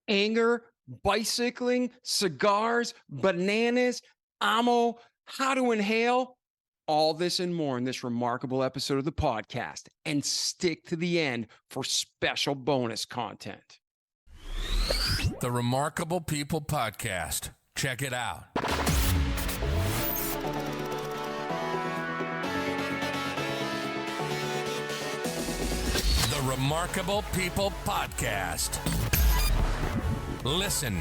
anger, bicycling, cigars, bananas, AMO, how to inhale, all this and more in this remarkable episode of the podcast. And stick to the end for special bonus content. The Remarkable People Podcast. Check it out. The Remarkable People Podcast. Listen,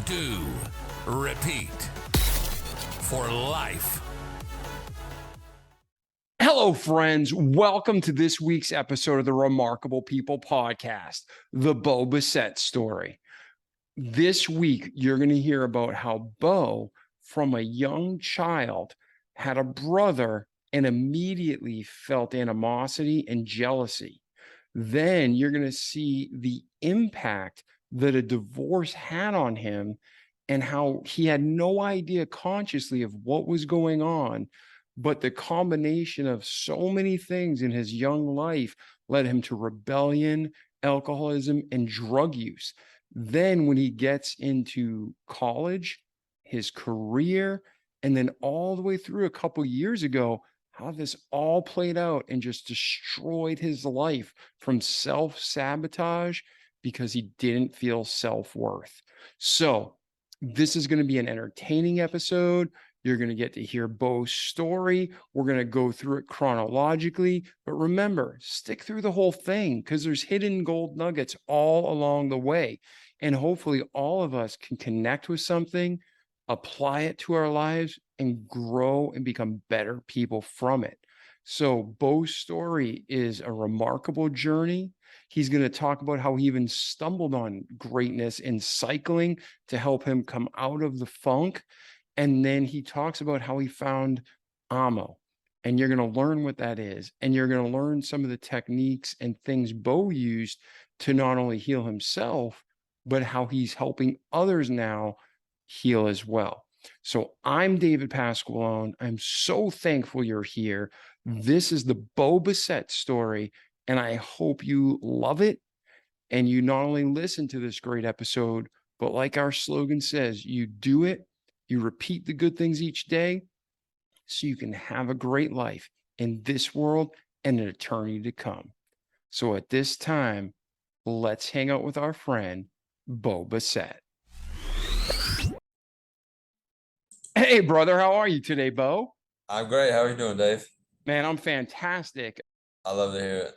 do, repeat. For life. Hello, friends. Welcome to this week's episode of the Remarkable People Podcast, the Bo Bissett story. This week, you're going to hear about how Bo, from a young child, had a brother and immediately felt animosity and jealousy. Then you're going to see the impact that a divorce had on him and how he had no idea consciously of what was going on. But the combination of so many things in his young life led him to rebellion, alcoholism, and drug use. Then when he gets into college, his career, and then all the way through a couple years ago, how this all played out and just destroyed his life from self-sabotage because he didn't feel self-worth. So this is going to be an entertaining episode. You're going to get to hear Bo's story. We're going to go through it chronologically. But remember, stick through the whole thing because there's hidden gold nuggets all along the way. And hopefully all of us can connect with something, apply it to our lives, and grow and become better people from it. So Bo's story is a remarkable journey. He's going to talk about how he even stumbled on greatness in cycling to help him come out of the funk. And then he talks about how he found AMO, and you're going to learn what that is. And you're going to learn some of the techniques and things Bo used to not only heal himself, but how he's helping others now heal as well. So I'm David Pasqualone. I'm so thankful you're here. This is the Bo Bissett story, and I hope you love it. And you not only listen to this great episode, but like our slogan says, you do it. You repeat the good things each day so you can have a great life in this world and an eternity to come. So at this time, let's hang out with our friend, Bo Bissett. Hey, brother, how are you today, Bo? I'm great. How are you doing, Dave? Man, I'm fantastic. I love to hear it.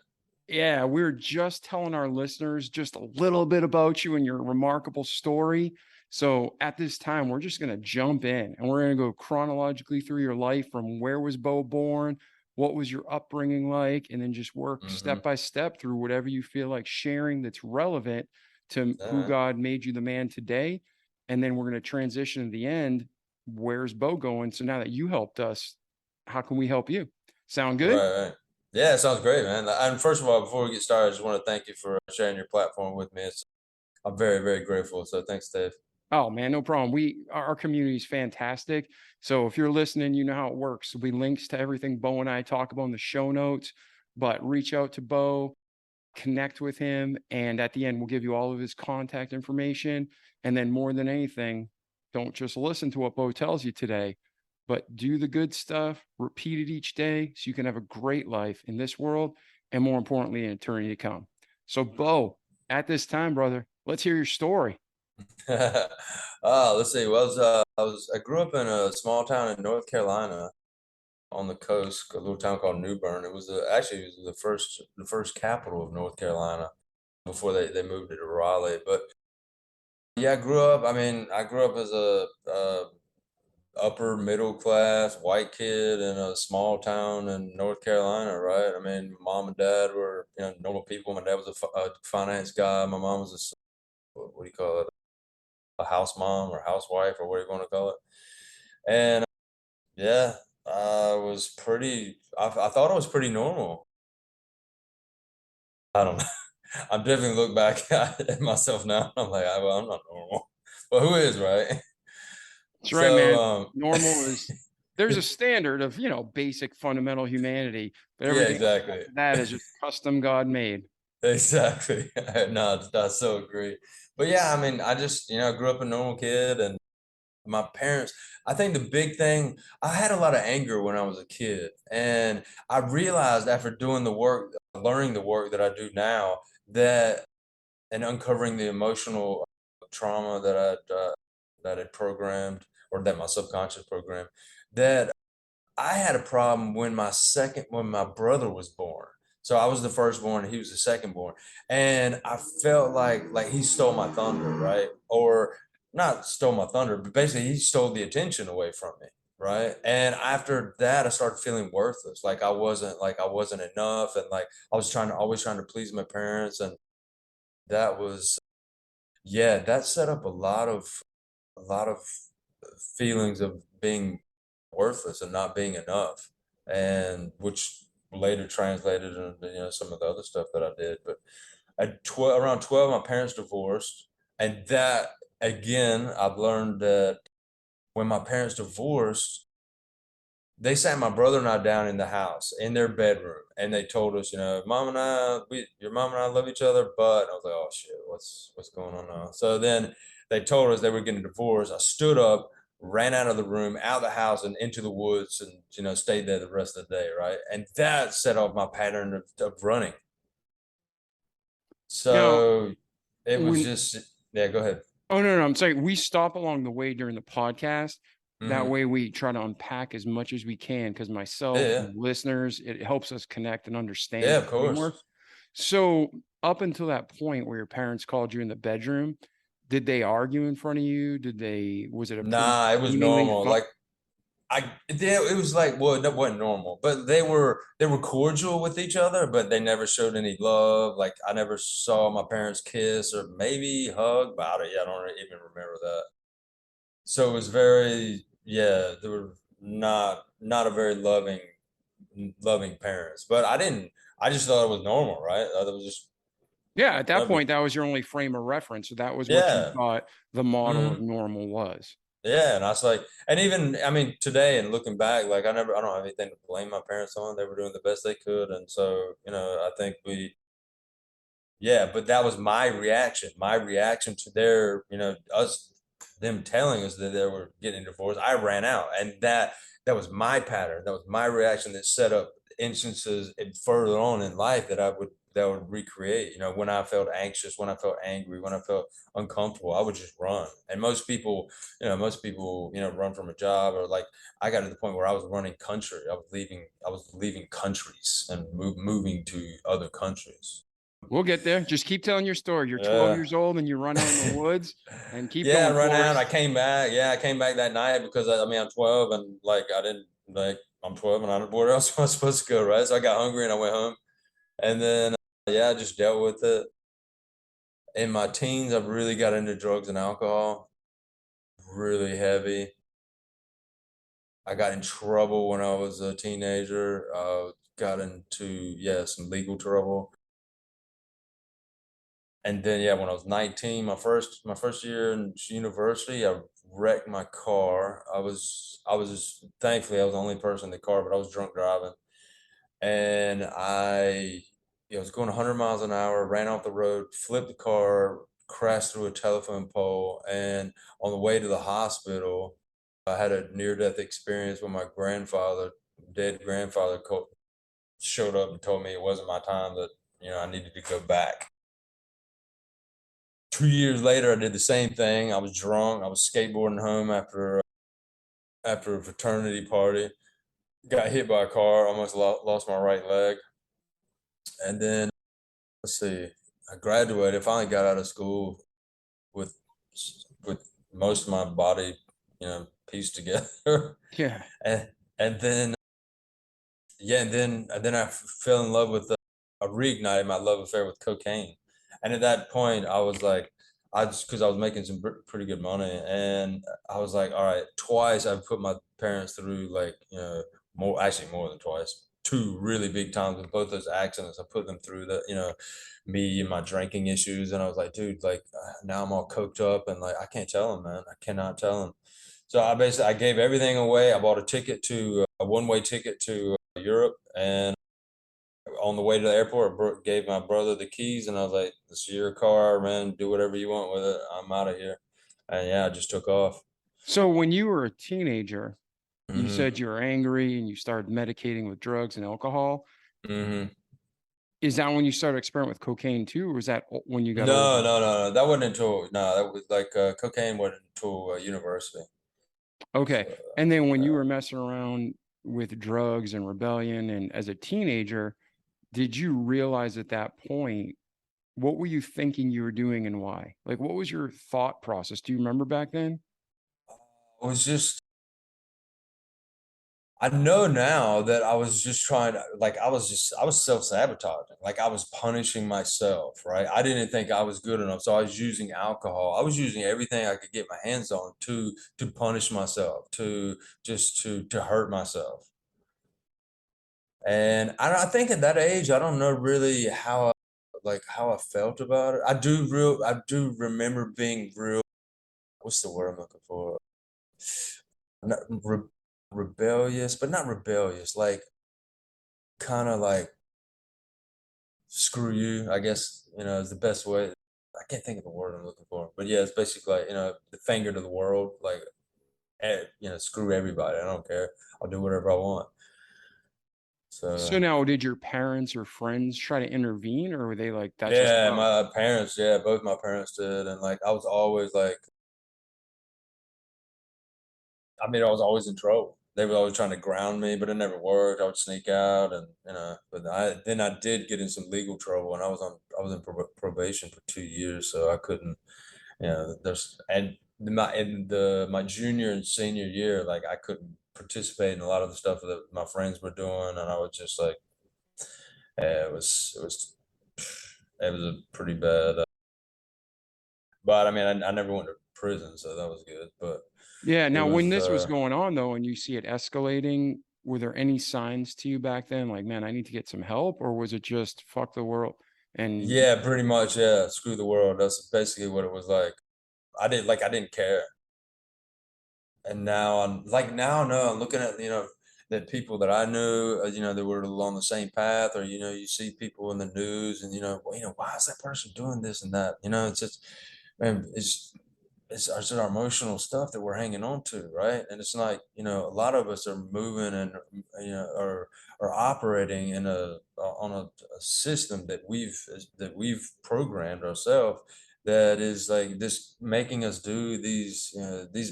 Yeah, we're just telling our listeners just a little bit about you and your remarkable story. So at this time, we're just going to jump in and we're going to go chronologically through your life from where was Bo born, what was your upbringing like, and then just work step by step through whatever you feel like sharing that's relevant to who God made you the man today. And then we're going to transition to the end. Where's Bo going? So now that you helped us, how can we help you? Sound good? Right. Yeah, it sounds great, man. And first of all, before we get started, I just want to thank you for sharing your platform with me. I'm very, very grateful. So thanks, Dave. Oh man, no problem. Our community is fantastic. So if you're listening, you know how it works. There'll be links to everything Bo and I talk about in the show notes, but reach out to Bo, connect with him. And at the end, we'll give you all of his contact information. And then more than anything, don't just listen to what Bo tells you today, but do the good stuff, repeat it each day so you can have a great life in this world and more importantly, in eternity to come. So Bo, at this time, brother, let's hear your story. Let's see. Well, I grew up in a small town in North Carolina on the coast, a little town called New Bern. It was actually it was the first capital of North Carolina before they moved it to Raleigh. But yeah, I grew up as a upper middle class white kid in a small town in North Carolina, right? I mean, mom and dad were normal people. My dad was a finance guy. My mom was what do you call it? A house mom or housewife or what do you want to call it? And yeah, I thought I was pretty normal. I don't know. I'm definitely look back at myself now. I'm like, well, I'm not normal. But who is, right? That's right, man. Normal is, there's a standard of, basic fundamental humanity, but everything exactly. That is just custom God made. Exactly. No, I so agree. But yeah, I mean, I just, grew up a normal kid, and my parents, I think the big thing, I had a lot of anger when I was a kid. And I realized after doing the work, learning the work that I do now, that and uncovering the emotional trauma that I programmed, or that my subconscious programmed, that I had a problem when my brother was born. So I was the firstborn, he was the secondborn, and I felt like he stole my thunder, right? Or not stole my thunder, but basically he stole the attention away from me, right? And after that, I started feeling worthless, like I wasn't enough, and like I was always trying to please my parents, and that was, yeah, that set up a lot of feelings of being worthless and not being enough, and which later translated into some of the other stuff that I did. But around 12, my parents divorced, and that again, I've learned that when my parents divorced, they sat my brother and I down in the house in their bedroom, and they told us, your mom and I love each other, but I was like, oh shit, what's going on now? So then they told us they were getting divorced. I stood up, ran out of the room, out of the house, and into the woods, and stayed there the rest of the day, right? And that set off my pattern of running. Now, So it was when just, yeah. Go ahead. oh no, no, I'm saying we stop along the way during the podcast. That Hmm. way we try to unpack as much as we can because Yeah, myself yeah, and listeners, it helps us connect and understand yeah. it Of more. course. So up until that point where your parents called you in the bedroom, did they argue in front of you? Was it a pretty Nah, it was seemingly normal. fun? It was like, well, that wasn't normal, but they were cordial with each other, but they never showed any love. Like I never saw my parents kiss or maybe hug, but I don't even remember that. So it was very, yeah, they were not a very loving parents. But I just thought it was normal, right? I thought it was just Yeah, at that whatever. point, that was your only frame of reference. So that was what you Yeah. thought the model of Hmm. normal was. Yeah, and I was like, and even I mean, today and looking back, like I don't have anything to blame my parents on. They were doing the best they could, and so I think yeah, but that was my reaction. My reaction to their, them telling us that they were getting divorced. I ran out, and that was my pattern. That was my reaction that set up instances further on in life that would recreate. When I felt anxious, when I felt angry, when I felt uncomfortable, I would just run. And most people, run from a job, or like I got to the point where I was running country. I was leaving countries and moving to other countries. We'll get there. Just keep telling your story. You're 12 Yeah. years old and you run out in the woods and keep Yeah, I going run for out. us. I came back. Yeah, I came back that night because I mean I'm 12, and like I didn't like I'm 12 and I don't know where else am I supposed to go, right? So I got hungry and I went home, and then yeah, I just dealt with it. In my teens, I really got into drugs and alcohol, really heavy. I got in trouble when I was a teenager. Got into, yeah, some legal trouble. And then yeah, when I was 19, my first year in university, I wrecked my car. I was thankfully I was the only person in the car, but I was drunk driving, and I was going 100 miles an hour, ran off the road, flipped the car, crashed through a telephone pole, and on the way to the hospital, I had a near-death experience when my grandfather, dead grandfather, showed up and told me it wasn't my time, that I needed to go back. 2 years later, I did the same thing. I was drunk. I was skateboarding home after a fraternity party. Got hit by a car. Almost lost my right leg. And then let's see, I graduated. Finally got out of school with with most of my body, pieced together. Yeah. and and then yeah, and then I fell in love with. I reignited my love affair with cocaine, and at that point, I was like, I just because I was making some pretty good money, and I was like, all right, twice I've put my parents through, like more than twice, two really big times with both those accidents. I put them through me and my drinking issues, and I was like, dude, like now I'm all coked up, and like I can't tell them, man, I cannot tell them. So I gave everything away. I bought a one-way ticket to Europe, and on the way to the airport, gave my brother the keys, and I was like, "This is your car, man. Do whatever you want with it. I'm out of here." And yeah, I just took off. So when you were a teenager, you Hmm. said you were angry and you started medicating with drugs and alcohol. Hmm. Is that when you started experimenting with cocaine too, or was that when you got No, older? no, no, no. That wasn't until no. That was like cocaine wasn't until university. Okay. So And then when you uh, were messing around with drugs and rebellion and as a teenager, did you realize at that point, what were you thinking you were doing and why? Like, what was your thought process? Do you remember back then? it was just I know now that I was just trying to like I was self-sabotaging. Like I was punishing myself, right? I didn't think I was good enough. So I was using alcohol. I was using everything I could get my hands on to punish myself, to just to hurt myself. And I think at that age, I don't know really how I felt about it. I do remember being real, what's the word I'm looking for? Not rebellious, but not rebellious, like kind of like screw you, I guess, is the best way. I can't think of the word I'm looking for, but yeah, it's basically like, the finger to the world, like, screw everybody. I don't care. I'll do whatever I want. So So, now, did your parents or friends try to intervene, or were they like, that's just yeah, tough? my parents, yeah, both my parents did. And like, I was always like, I mean, I was always in trouble. They were always trying to ground me, but it never worked. I would sneak out, and but I did get in some legal trouble, and I was in probation for 2 years, so I couldn't. There's and my junior and senior year, like I couldn't participate in a lot of the stuff that my friends were doing, and I was just like, it was a pretty bad. But I mean, I never went to prison, so that was good. But Yeah. it Now, when was, this was going on, though, and you see it escalating, were there any signs to you back then, like, man, I need to get some help, or was it just fuck the world? And yeah, pretty much, yeah. Screw the world. That's basically what it was like. I didn't care. And now no, I'm looking at, the people that I knew, that were along the same path, or, you see people in the news and, well, why is that person doing this and that? It's just, man, it's our emotional stuff that we're hanging on to, right? And it's like, a lot of us are moving and, are operating in on a system that we've programmed ourselves, that is like this making us do these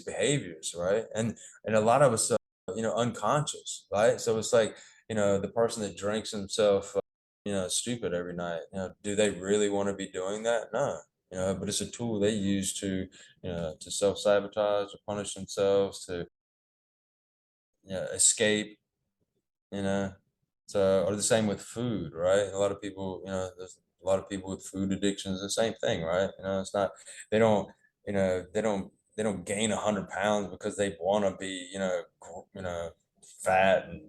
behaviors, right? And a lot of us, unconscious, right? So it's like, the person that drinks himself, stupid every night, do they really want to be doing that? No. But it's a tool they use to self-sabotage, to punish themselves, to, escape, you know. So, or the same with food, right? A lot of people, there's a lot of people with food addictions, the same thing, right? It's not, they don't, they don't gain 100 pounds because they want to be, fat and,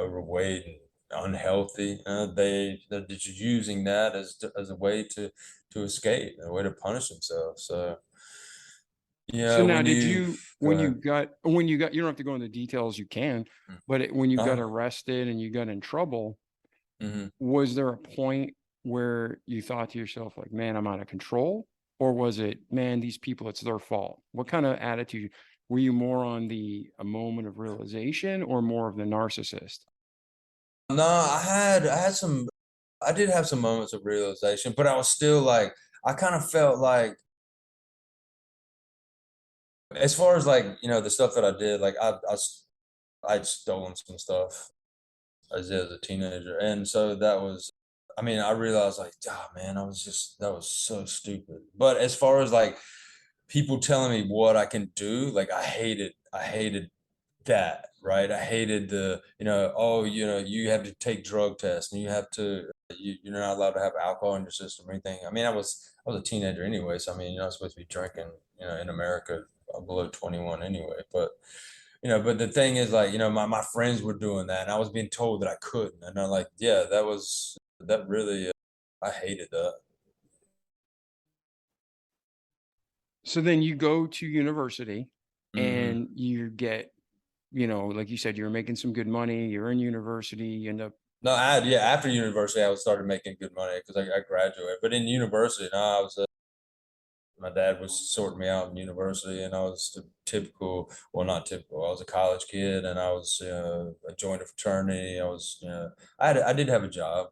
overweight and unhealthy. They're just using that as a way to escape, a way to punish themselves. So, so now, when did you you, go when ahead. you got, you don't have to go into details, you can, but when you got arrested and you got in trouble, Mm-hmm. was there a point where you thought to yourself, like, man, I'm out of control? Or was it, man, these people, it's their fault? What kind of attitude? Were you more on the a moment of realization or more of the narcissist? No, I did have some moments of realization, but I was still like, I kind of felt like, as far as like, the stuff that I did, like I'd stolen some stuff as a teenager. And so that was, I mean, I realized like, oh man, that was so stupid. But as far as like people telling me what I can do, like I hated that, right? I hated the, oh, you have to take drug tests, and you have to, you're not allowed to have alcohol in your system or anything. I mean, I was a teenager anyway, so I mean, you're not supposed to be drinking, in America, below 21 anyway. But the thing is, like, my friends were doing that, and I was being told that I couldn't, and I'm like, yeah, that really, I hated that. So then you go to university Hmm. and you get, like you said, you're making some good money, you're in university, you end up No, yeah, after university, I was started making good money because I graduated. But in university, no, I was my dad was sorting me out in university, and I was the typical, well, not typical. I was a college kid, and I was I joined a fraternity. I was, I did have a job.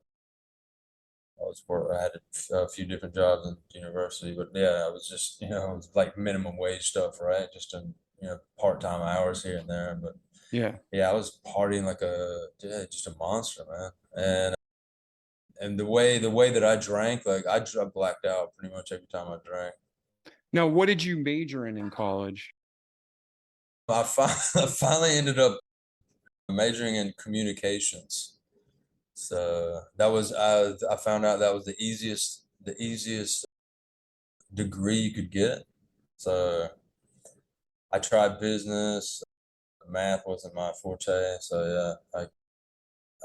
I had a few different jobs in university, but yeah, I was just, it was like minimum wage stuff, right? Just in, part-time hours here and there. But Yeah. yeah, I was partying like just a monster, man. And the way that I drank, like I blacked out pretty much every time I drank. Now, what did you major in college? I finally ended up majoring in communications. So that was I found out that was the easiest degree you could get. So I tried business. Math wasn't my forte. So yeah,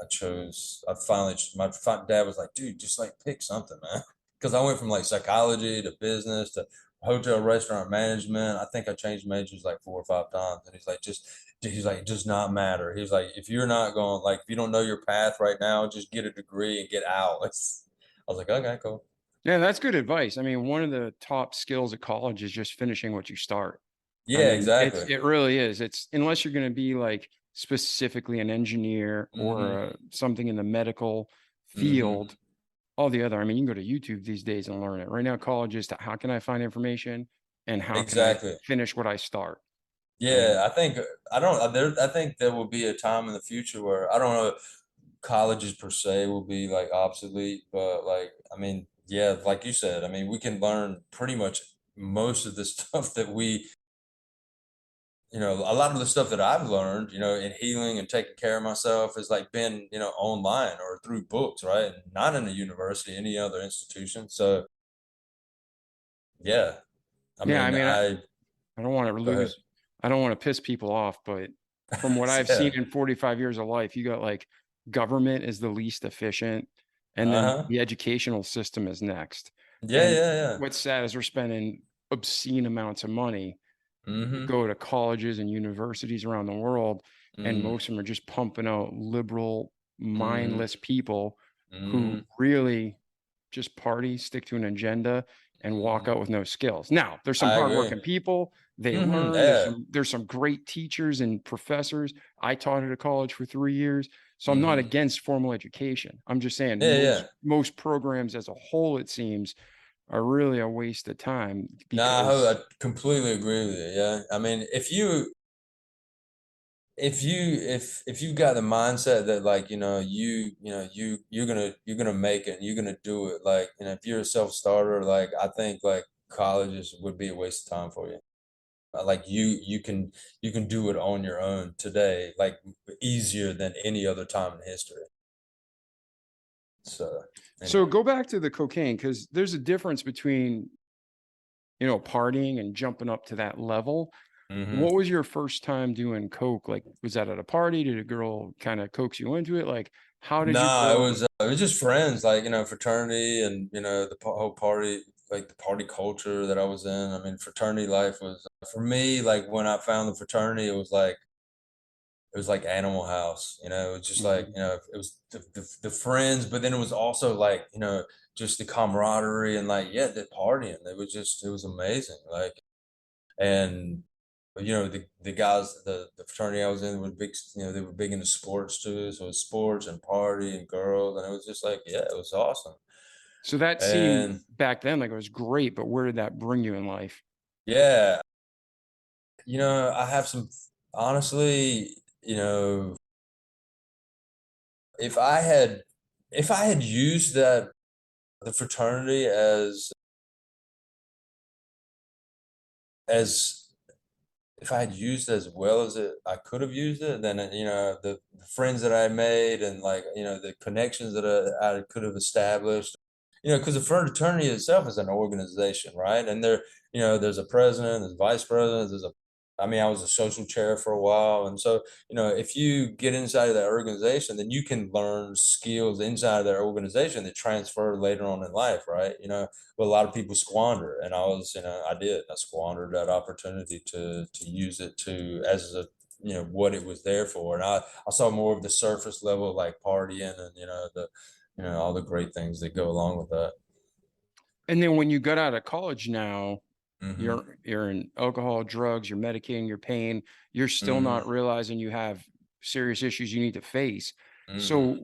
I chose. I finally dad was like, dude, just like pick something, man. Because I went from like psychology to business to hotel restaurant management. I think I changed majors like 4 or 5 times, and he's like, it does not matter. He's like, if you're not going, like, if you don't know your path right now, just get a degree and get out. I was like, okay, cool. Yeah, that's good advice. I mean, one of the top skills at college is just finishing what you start. I Yeah, mean, exactly. it really is. It's unless you're going to be like specifically an engineer Mm-hmm. or something in the medical Mm-hmm. field, all the other. I mean, you can go to YouTube these days and learn it. Right now, college is how can I find information and how can I Exactly. finish what I start? And Yeah, I think I don't there I think there will be a time in the future where I don't know colleges per se will be like obsolete, but like I mean, yeah, like you said, I mean, we can learn pretty much most of the stuff that a lot of the stuff that I've learned, in healing and taking care of myself has like been, online or through books, right? Not in a university, any other institution. So, yeah, I yeah, I mean, mean, I don't want to go ahead. lose, I don't want to piss people off, but from what I've seen Yeah. in 45 years of life, you got like government is the least efficient, and then Uh-huh. the educational system is next. Yeah, And yeah, yeah. what's sad is we're spending obscene amounts of money to Mm-hmm. go to colleges and universities around the world, and Mm-hmm. most of them are just pumping out liberal, Mm-hmm. mindless people who Mm-hmm. really just party, stick to an agenda, and walk Mm-hmm. out with no skills. Now, there's some I agree. hardworking people. They Mm-hmm. learn. Yeah. There's some great teachers and professors. I taught at a college for 3 years, so I'm not Mm-hmm. against formal education. I'm just saying Yeah, yeah. most programs as a whole, it seems, are really a waste of time Nah, I because completely agree with you. Yeah. I mean, if you got the mindset that like you're gonna make it, you're gonna do it, like if you're a self-starter, like I think like colleges would be a waste of time for you. Like you can do it on your own today, like easier than any other time in history. So so anyway. go back to the cocaine because there's a difference between partying and jumping up to that level. Hmm. What was your first time doing coke? Like, was that at a party? Did a girl kind of coax you into it? Like, how did you Nah, it go? was it was just friends, like fraternity, and the whole party, like the party culture that I was in. I mean, fraternity life was for me, like when I found the fraternity, it was like Animal House. It was just like Mhm. it was the friends, but then it was also like just the camaraderie and like yeah, the partying. It was amazing. Like and the guys, the fraternity I was in were big, they were big into sports too. So it was sports and party and girls, and it was just like, yeah, it was awesome. So that seemed And back then like it was great, but where did that bring you in life? yeah, I have some, honestly, if I had if I had used the fraternity as if I had used as well as I could have used it, then the friends that I made and like the connections that I could have established, because the fraternity itself is an organization, right? And there's a president, there's vice president, I mean, I was a social chair for a while, and so if you get inside of that organization, then you can learn skills inside of that organization that transfer later on in life, right? But a lot of people squander, and I squandered that opportunity to use it to as a what it was there for. And I saw more of the surface level, like partying and, all the great things that go along with that. And then when you got out of college now, Hmm. you're in alcohol, drugs, you're medicating your pain, you're still Hmm. not realizing you have serious issues you need to face. Hmm. So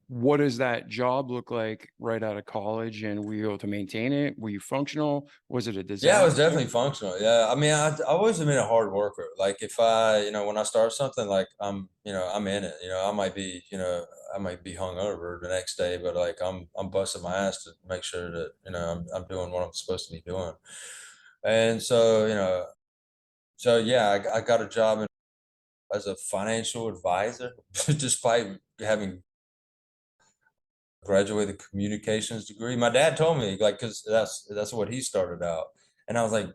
what does that job look like right out of college? And were you able to maintain it? Were you functional? Was it a Yeah, it was disaster? definitely functional. Yeah, I mean, I always have been a hard worker. Like if I, when I start something, like I'm in it. I might be hungover the next day, but like I'm busting my ass to make sure that I'm doing what I'm supposed to be doing. And so, so yeah, I got a job as a financial advisor, despite having graduated communications degree. My dad told me like because that's what he started out, and I was like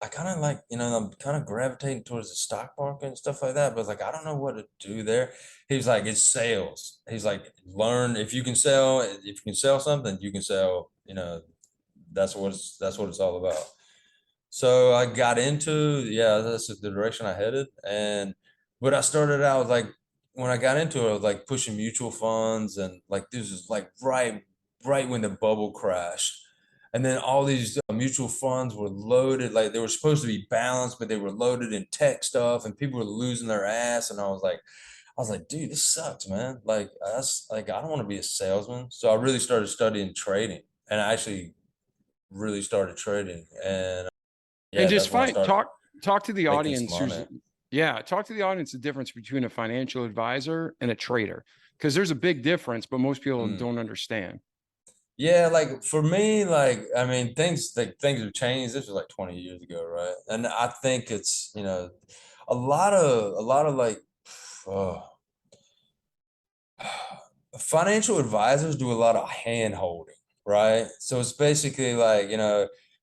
I kind of like I'm kind of gravitating towards the stock market and stuff like that, but like I don't know what to do there. He was like it's sales. He's like learn if you can sell something you can sell. That's what it's all about. So I got into, yeah, that's the direction I headed. But I started out like when I got into it, I was like pushing mutual funds and like this is like right when the bubble crashed. And then all these mutual funds were loaded, like they were supposed to be balanced, but they were loaded in tech stuff and people were losing their ass. And I was like, dude, this sucks, man. Like that's like I don't want to be a salesman. So I really started studying trading and I actually really started trading. And And yeah, just that's when I find started talk to the making some audience who's money. yeah, talk to the audience the difference between a financial advisor and a trader. Because there's a big difference, but most people Mm. don't understand. Yeah, like for me, like I mean, things have changed. This was like 20 years ago, right? And I think it's a lot of like uh, financial advisors do a lot of hand holding, right? So it's basically like,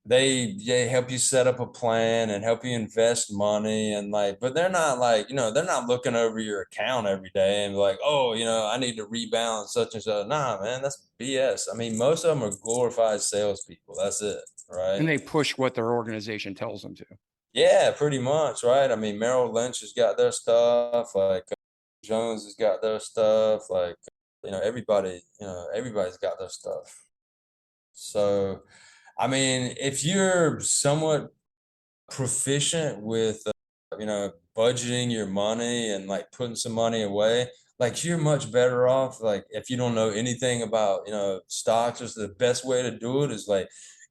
they help you set up a plan and help you invest money and like, but they're not like, they're not looking over your account every day and like, oh, I need to rebalance such and such. Nah, man, that's BS. I mean, most of them are glorified salespeople. That's it, right? And they push what their organization tells them to. Yeah, pretty much, right? I mean, Merrill Lynch has got their stuff, like Jones has got their stuff, like everybody's got their stuff. So, I mean, if you're somewhat proficient with budgeting your money and like putting some money away, like you're much better off like if you don't know anything about stocks. Just the best way to do it is like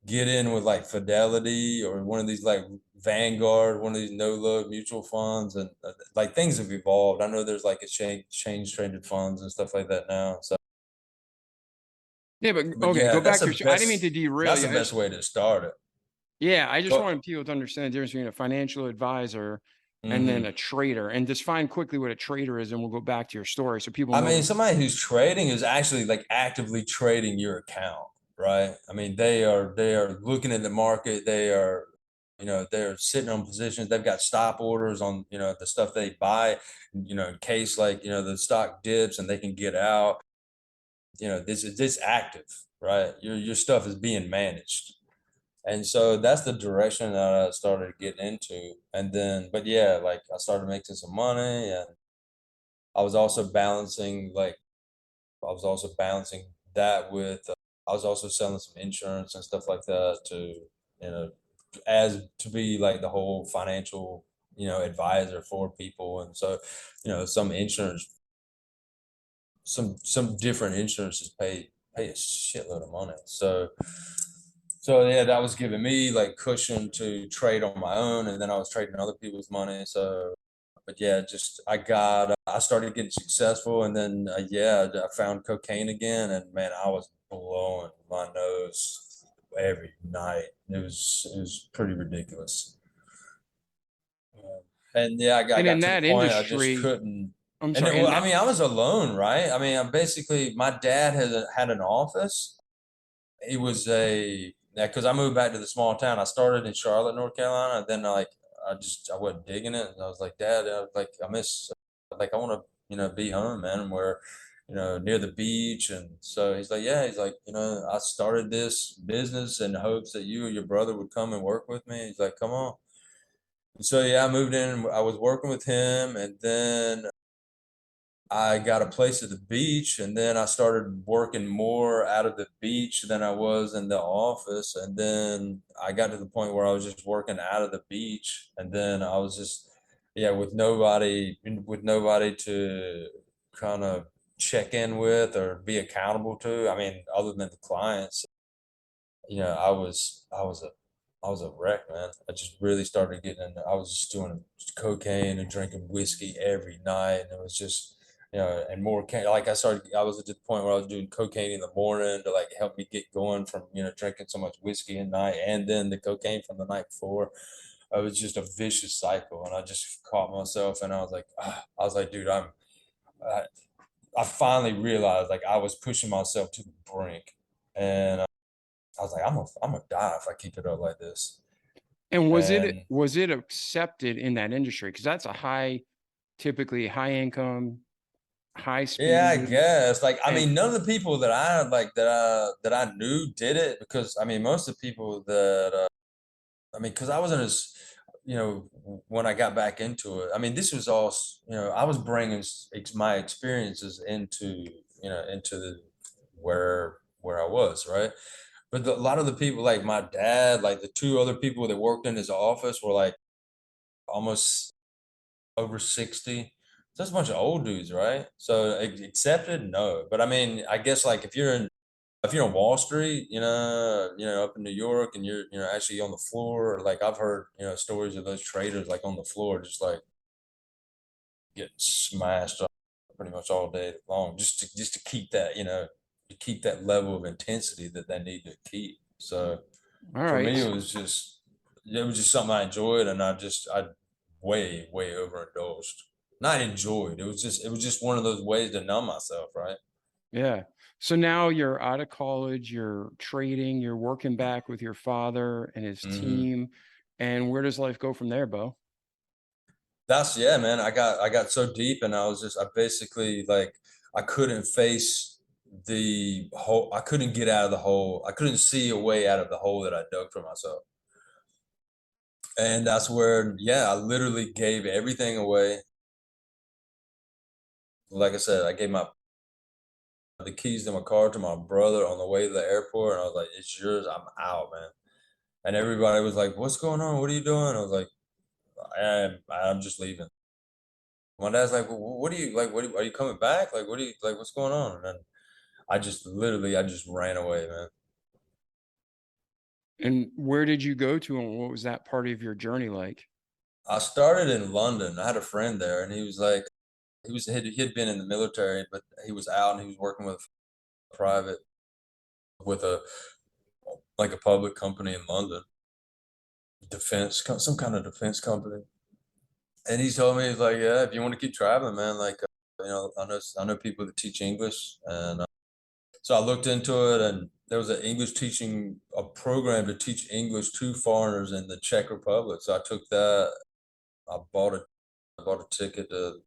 get in with like Fidelity or one of these like Vanguard, one of these no load mutual funds. And like things have evolved. I know there's like exchange traded funds and stuff like that now. So Yeah, but but okay, yeah, go that's back the to your. I didn't mean to best derail that's you. the best way to start it. Yeah, I just But wanted people to understand the difference between a financial advisor and then mhm. a trader, and define quickly what a trader is, and we'll go back to your story so people I know mean, what. somebody who's trading is actually like actively trading your account, right? I mean, they are looking at the market. They're sitting on positions. They've got stop orders on the stuff they buy, in case like the stock dips and they can get out. This active, right? Your stuff is being managed. And so that's the direction that I started getting into. And then, but yeah, like I started making some money and I was also balancing like I was also balancing that with I was also selling some insurance and stuff like that to as to be like the whole financial advisor for people. And so some insurance some different insurances pay a shitload of money. So yeah, that was giving me like cushion to trade on my own, and then I was trading other people's money. So but yeah, just I started getting successful, and then yeah, I found cocaine again, and man, I was blowing my nose every night. It was pretty ridiculous. And yeah, I And got in to the that point I just industry, couldn't. I'm And sorry, well, and I that mean, I was alone, right? I mean, my dad had an office. It was a yeah, because I moved back to the small town. I started in Charlotte, North Carolina. Then I wasn't digging it, and I was like, Dad, I miss like I want to be home, man, where near the beach. And so he's like, yeah, he's like, I started this business in hopes that you or your brother would come and work with me. He's like, come on. So yeah, I moved in. I was working with him, and then I got a place at the beach, and then I started working more out of the beach than I was in the office. And then I got to the point where I was just working out of the beach, and then I was just, yeah, with nobody to kind of check in with or be accountable to. I mean, other than the clients, I was a wreck, man. I just really started getting into, I was just doing cocaine and drinking whiskey every night. And it was just, and more, I was at the point where I was doing cocaine in the morning to like help me get going from, drinking so much whiskey at night and then the cocaine from the night before. It was just a vicious cycle. And I just caught myself and I was like, dude, I, I finally realized like I was pushing myself to the brink. And I was like, I'm gonna die if I keep it up like this. And And was it accepted in that industry? Because that's typically high income, high yeah, I speed, guess like I and mean, none of the people that I like that I knew did it because I mean, most of the people that I mean, because I wasn't as when I got back into it. I mean, this was all I was bringing my experiences into the where I was right. But a lot of the people, like my dad, like the two other people that worked in his office, were like almost over 60. So that's a bunch of old dudes, right? So accepted, no. But I mean, I guess like if you're on Wall Street, up in New York and you're actually on the floor, like I've heard, stories of those traders like on the floor just like getting smashed up pretty much all day long just to keep that, to keep that level of intensity that they need to keep. So all for right. me it was just something I enjoyed and I way overindulged. Not enjoyed. It was just one of those ways to numb myself, right? Yeah. So now you're out of college, you're trading, you're working back with your father and his Hmm. team. And where does life go from there, Bo? That's yeah, man. I got so deep and I basically like I couldn't face the hole. I couldn't get out of the hole. I couldn't see a way out of the hole that I dug for myself. And that's where, yeah, I literally gave everything away. Like I said, I gave my the keys to my car to my brother on the way to the airport, and I was like, "It's yours. I'm out, man." And everybody was like, "What's going on? What are you doing?" I was like, I'm just leaving." My dad's like, well, "What are you like? Are you coming back? Like, what are you like? What's going on?" And then I just ran away, man. And where did you go to and what was that part of your journey like? I started in London. I had a friend there, and he was like, he had been in the military, but he was out and he was working with private with a like a public company in London, some kind of defense company. And he told me, he's like, yeah, if you want to keep traveling, man, like, I know people that teach English, and so I looked into it, and there was a program to teach English to foreigners in the Czech Republic. So I took that. I bought a ticket to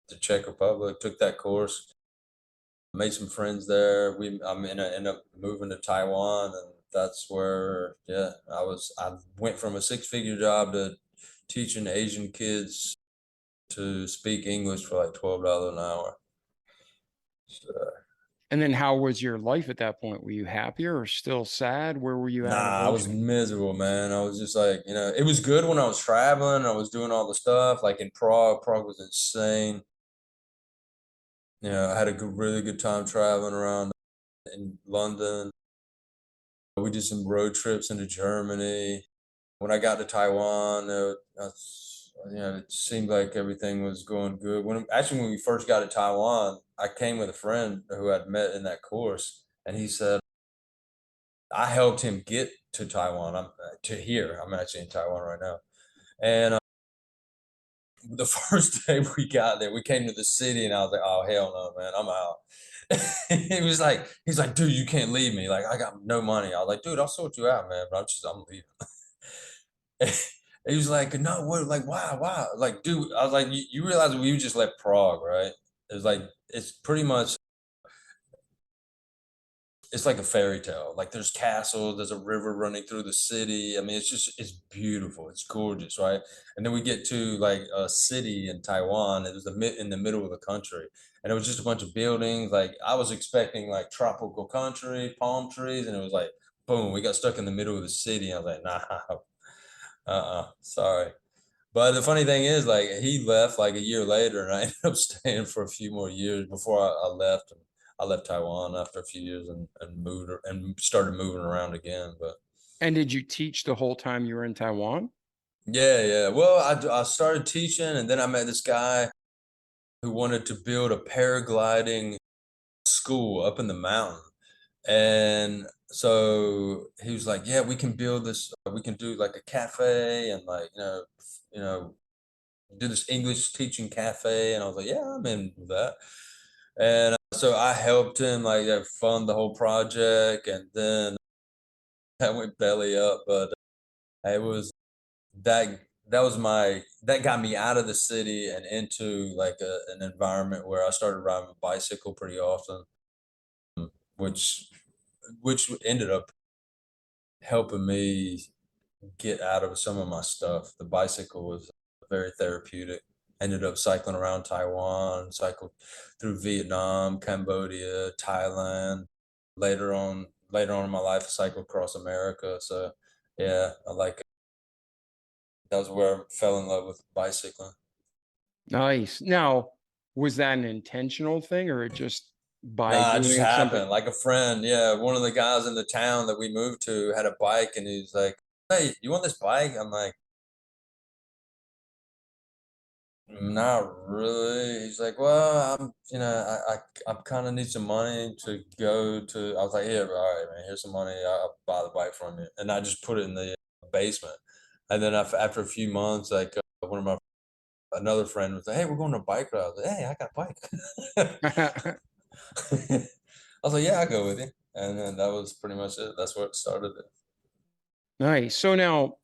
the Czech Republic, took that course, made some friends there. Ended up moving to Taiwan, and that's where, yeah, I went from a six-figure job to teaching Asian kids to speak English for like $12 an hour. So, And then how was your life at that point? Were you happier or still sad? Where were you nah, at I was emotionally? miserable, man. I was just like, it was good when I was traveling. I was doing all the stuff like in Prague. Prague was insane. I had a really good time traveling around in London. We did some road trips into Germany. When I got to Taiwan, it seemed like everything was going good. When we first got to Taiwan, I came with a friend who I'd met in that course, and he said I helped him get to Taiwan. I'm to here. I'm actually in Taiwan right now, and the first day we got there, we came to the city, and I was like, "Oh hell no, man, I'm out." He's like, "Dude, you can't leave me. Like, I got no money." I was like, "Dude, I'll sort you out, man, but I'm leaving." He was like, "No, what? Like, why? Like, dude," I was like, "You realize we just left Prague, right? It's like it's pretty much it's like a fairy tale. Like there's castles, there's a river running through the city. I mean, it's beautiful. It's gorgeous, right? And then we get to like a city in Taiwan. It was in the middle of the country, and it was just a bunch of buildings. Like I was expecting like tropical country, palm trees, and it was like boom, we got stuck in the middle of the city. I was like, nah, sorry. But the funny thing is, like, he left like a year later, and I ended up staying for a few more years before I left. And I left Taiwan after a few years and moved and started moving around again. But And did you teach the whole time you were in Taiwan? yeah, yeah. Well, I started teaching, and then I met this guy who wanted to build a paragliding school up in the mountain. And so he was like, "Yeah, we can build this. We can do like a cafe and like you know, do this English teaching cafe." And I was like, "Yeah, I'm in with that." And so I helped him like fund the whole project, and then I went belly up. But it was that that got me out of the city and into like an environment where I started riding a bicycle pretty often, which ended up helping me get out of some of my stuff. The bicycle was very therapeutic. Ended up cycling around Taiwan, cycled through Vietnam, Cambodia, Thailand. Later on in my life, I cycled across America. So yeah, I like it. That was where I fell in love with bicycling. Nice. Now, was that an intentional thing or it just by Nah, it just doing something? happened. Like a friend, yeah, one of the guys in the town that we moved to had a bike, and he's like, "Hey, you want this bike?" I'm like, "Not really." He's like, "Well, I'm kind of need some money to go to." I was like, "Yeah, all right, man. Here's some money. I'll buy the bike from you." And I just put it in the basement. And then after a few months, like one of my another friend was like, "Hey, we're going on a bike ride." I was like, "Hey, I got a bike." I was like, "Yeah, I'll go with you." And then that was pretty much it. That's what started it. Nice. So now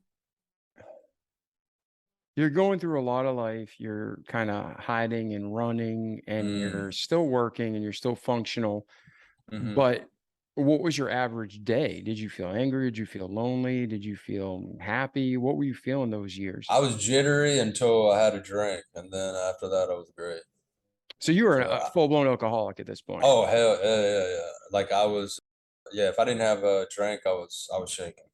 you're going through a lot of life. You're kind of hiding and running, and Mm, you're still working and you're still functional. hmm But what was your average day? Did you feel angry? Did you feel lonely? Did you feel happy? What were you feeling those years? I was jittery until I had a drink, and then after that, I was great. So you were So, a full-blown alcoholic at this point. oh hell, yeah, yeah, yeah. Like I was, yeah. If I didn't have a drink, I was shaking.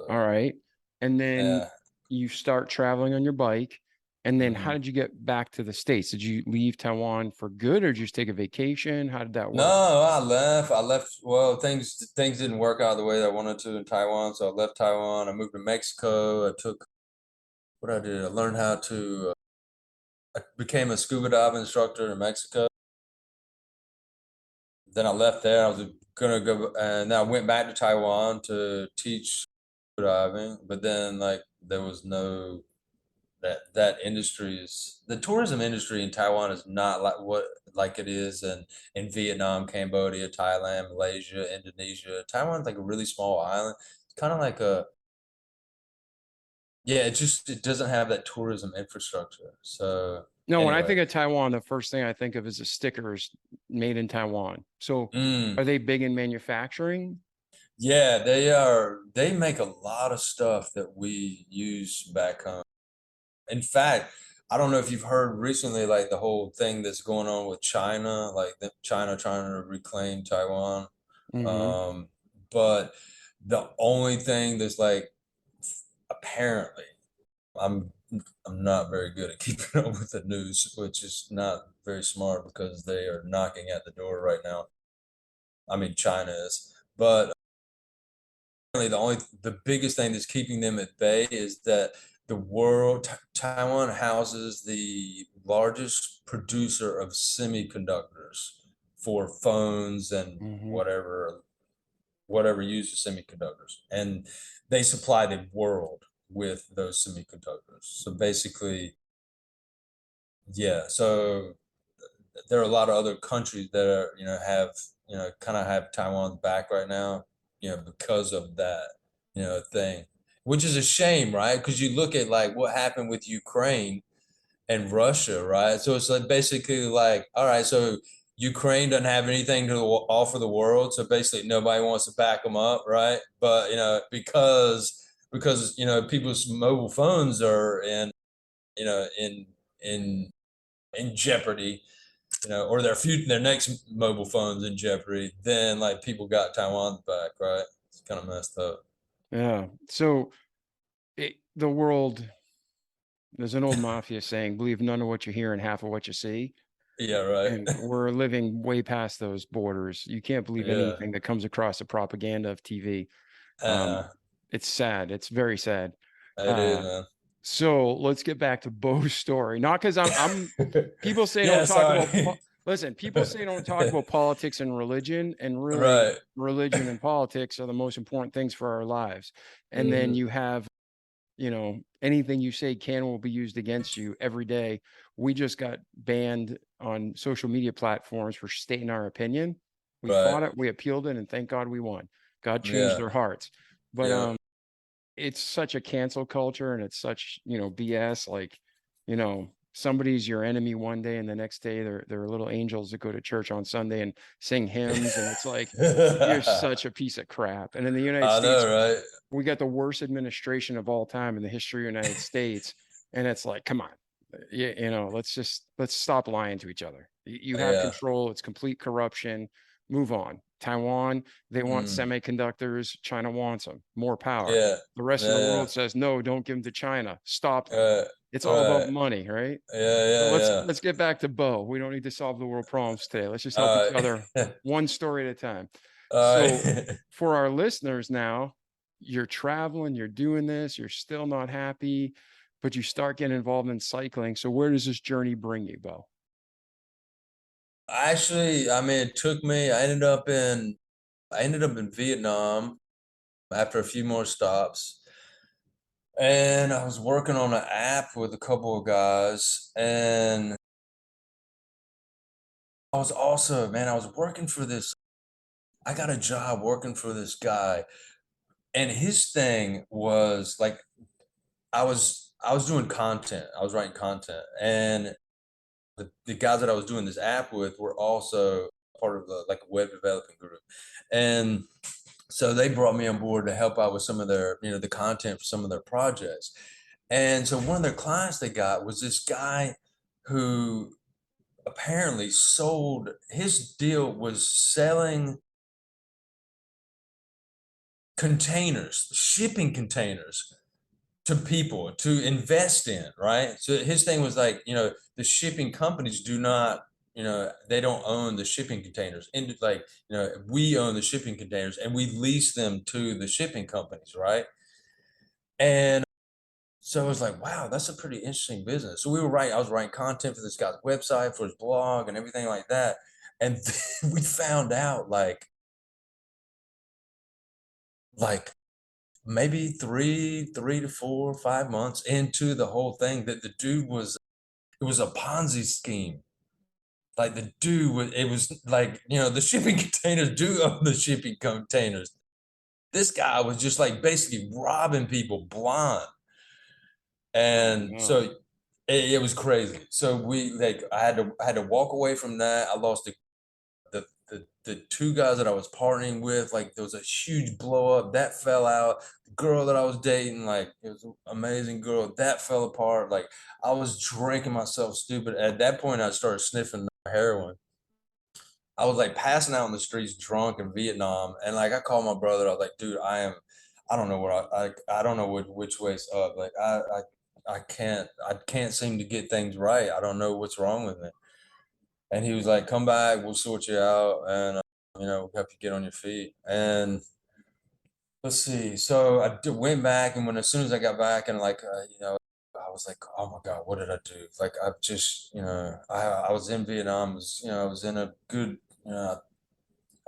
All So right. And then yeah. you start traveling on your bike. And then how hmm did you get back to the States? Did you leave Taiwan for good or did you just take a vacation? How did that No, work? I left. I left. Well, things didn't work out the way I wanted to in Taiwan, so I left Taiwan. I moved to Mexico. I took what I did. I learned how to. I became a scuba diving instructor in Mexico. Then I left there. I was gonna go, and then I went back to Taiwan to teach scuba diving. But then, like, there was no that industry is the tourism industry in Taiwan is not like it is in Vietnam, Cambodia, Thailand, Malaysia, Indonesia. Taiwan's like a really small island. It's kind of like a yeah. It doesn't have that tourism infrastructure. So No, when I anyway, think of Taiwan, the first thing I think of is the stickers made in Taiwan. So mm, are they big in manufacturing? yeah, they are. They make a lot of stuff that we use back home. In fact, I don't know if you've heard recently, like the whole thing that's going on with China, like China trying to reclaim Taiwan. Hmm. Um, but the only thing that's like apparently, I'm I'm not very good at keeping up with the news, which is not very smart because they are knocking at the door right now. I mean, China is, but the biggest thing that's keeping them at bay is that Taiwan houses the largest producer of semiconductors for phones and Hmm. whatever uses semiconductors, and they supply the world with those semiconductors. So basically, yeah. So there are a lot of other countries that are have kind of have Taiwan's back right now, because of that thing, which is a shame, right? Because you look at like what happened with Ukraine and Russia, right? So it's like basically like, all right, so Ukraine doesn't have anything to offer the world, so basically nobody wants to back them up, right? But because people's mobile phones are you know in in in jeopardy, or their next mobile phones in jeopardy, then like people got Taiwan back, right? It's kind of messed up. Yeah. So the world, there's an old mafia saying, believe none of what you hear and half of what you see. Yeah, right. And we're living way past those borders. You can't believe Yeah. anything that comes across the propaganda of TV. Um, Uh, it's sad. It's very sad. it is, Uh, man. so let's get back to Bo's story. Not because I'm people say don't Yeah, talk about sorry. listen, people say don't talk about politics and religion, and really Right. religion and politics are the most important things for our lives. And then Hmm. you have, anything you say can will be used against you every day. We just got banned on social media platforms for stating our opinion. We Right. fought it, we appealed it, and thank God we won. God changed Yeah. their hearts. But Yeah. it's such a cancel culture, and it's such, BS. Like, somebody's your enemy one day, and the next day they're little angels that go to church on Sunday and sing hymns, and it's like you're such a piece of crap. And in the United I States, know, right? we got the worst administration of all time in the history of the United States. And it's like, come on, let's stop lying to each other. You have Yeah. control. It's complete corruption. Move on. Taiwan, they want Mm. semiconductors. China wants them. More power. Yeah. The rest of the Yeah. world says, no, don't give them to China. Stop them. Yeah. It's all about Right. money, right? Yeah. So Yeah. let's Yeah. let's get back to Bo. We don't need to solve the world problems today. Let's just help each All other right. one story at a time. All So right. for our listeners now, you're traveling, you're doing this, you're still not happy, but you start getting involved in cycling. So where does this journey bring you, Bo? Actually, I mean, it took me. I ended up in Vietnam after a few more stops, and I was working on an app with a couple of guys, and I was also, man, I was working for this. I got a job working for this guy, and his thing was like I was doing content. I was writing content, and the guys that I was doing this app with were also part of the like a web development group, and so they brought me on board to help out with some of their the content for some of their projects. And so one of their clients they got was this guy who apparently sold his deal was selling containers, shipping containers to people to invest in, right? So his thing was like, the shipping companies do not, they don't own the shipping containers. And like, we own the shipping containers and we lease them to the shipping companies, right? And so I was like, wow, that's a pretty interesting business. So I was writing content for this guy's website, for his blog and everything like that. And then we found out like maybe three to 4 or 5 months into the whole thing that the dude was it was a Ponzi scheme. Like the dude was it was like, the shipping containers do own the shipping containers. This guy was just like basically robbing people blind. Oh And so no. it was crazy. So I had to walk away from that. I lost the two guys that I was partnering with, like there was a huge blow up that fell out. The girl that I was dating, like it was an amazing girl that fell apart. Like I was drinking myself stupid. At that point, I started sniffing heroin. I was like passing out in the streets drunk in Vietnam, and like I called my brother. I was like, dude, I don't know where I don't know which way's up. Like I can't seem to get things right. I don't know what's wrong with me. And he was like, "Come back, we'll sort you out, and we'll help you get on your feet." And let's see. So went back, and as soon as I got back, and like I was like, "Oh my God, what did I do?" Like I've just I was in Vietnam, I was in a good, I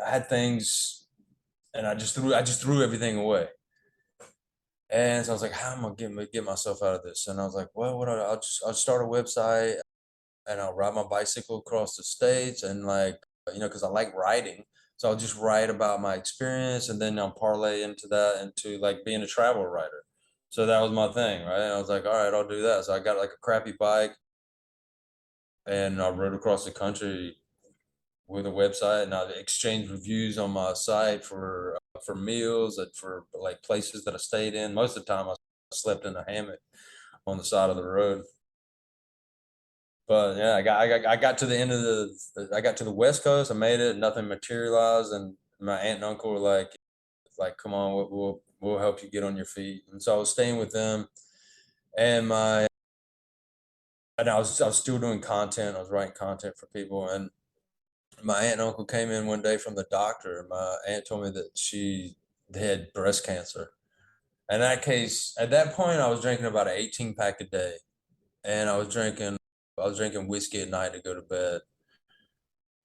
had things, and I just threw everything away. And so I was like, "How am I get myself out of this?" And I was like, "Well, I'll start a website and I'll ride my bicycle across the states and like because I like writing, so I'll just write about my experience and then I'll parlay into that into like being a travel writer. So that was my thing, right? And I was like, all right, I'll do that. So I got like a crappy bike and I rode across the country with a website, and I exchanged reviews on my site for meals and for like places that I stayed in. Most of the time, I slept in a hammock on the side of the road. But yeah, I got to the end of I got to the West Coast. I made it. Nothing materialized, and my aunt and uncle were like, come on, we'll help you get on your feet. And so I was staying with them, and I was still doing content. I was writing content for people, and my aunt and uncle came in one day from the doctor. My aunt told me that she had breast cancer. In that case, at that point, I was drinking about an 18 pack a day, and I was drinking whiskey at night to go to bed.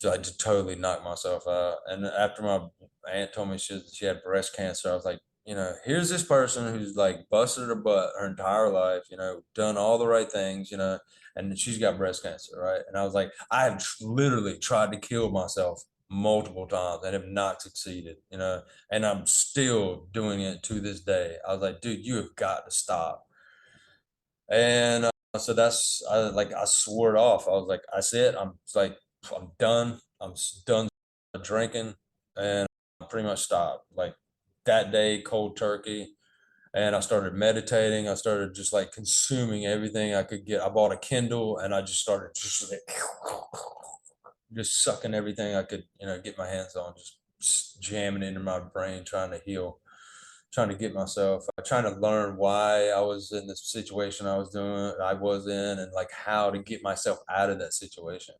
So I just totally knocked myself out. And after my aunt told me she had breast cancer, I was like, here's this person who's like busted her butt her entire life, done all the right things, and she's got breast cancer, right? And I was like, I have literally tried to kill myself multiple times and have not succeeded, and I'm still doing it to this day. I was like, dude, you have got to stop. And so I swore it off. I was like, that's it. I'm done. Done drinking, and I pretty much stopped. Like that day, cold turkey. And I started meditating. I started just like consuming everything I could get. I bought a Kindle, and I just started just sucking everything I could, get my hands on, just jamming into my brain, trying to heal, trying to get myself, trying to learn why I was in the situation I was in, and like how to get myself out of that situation.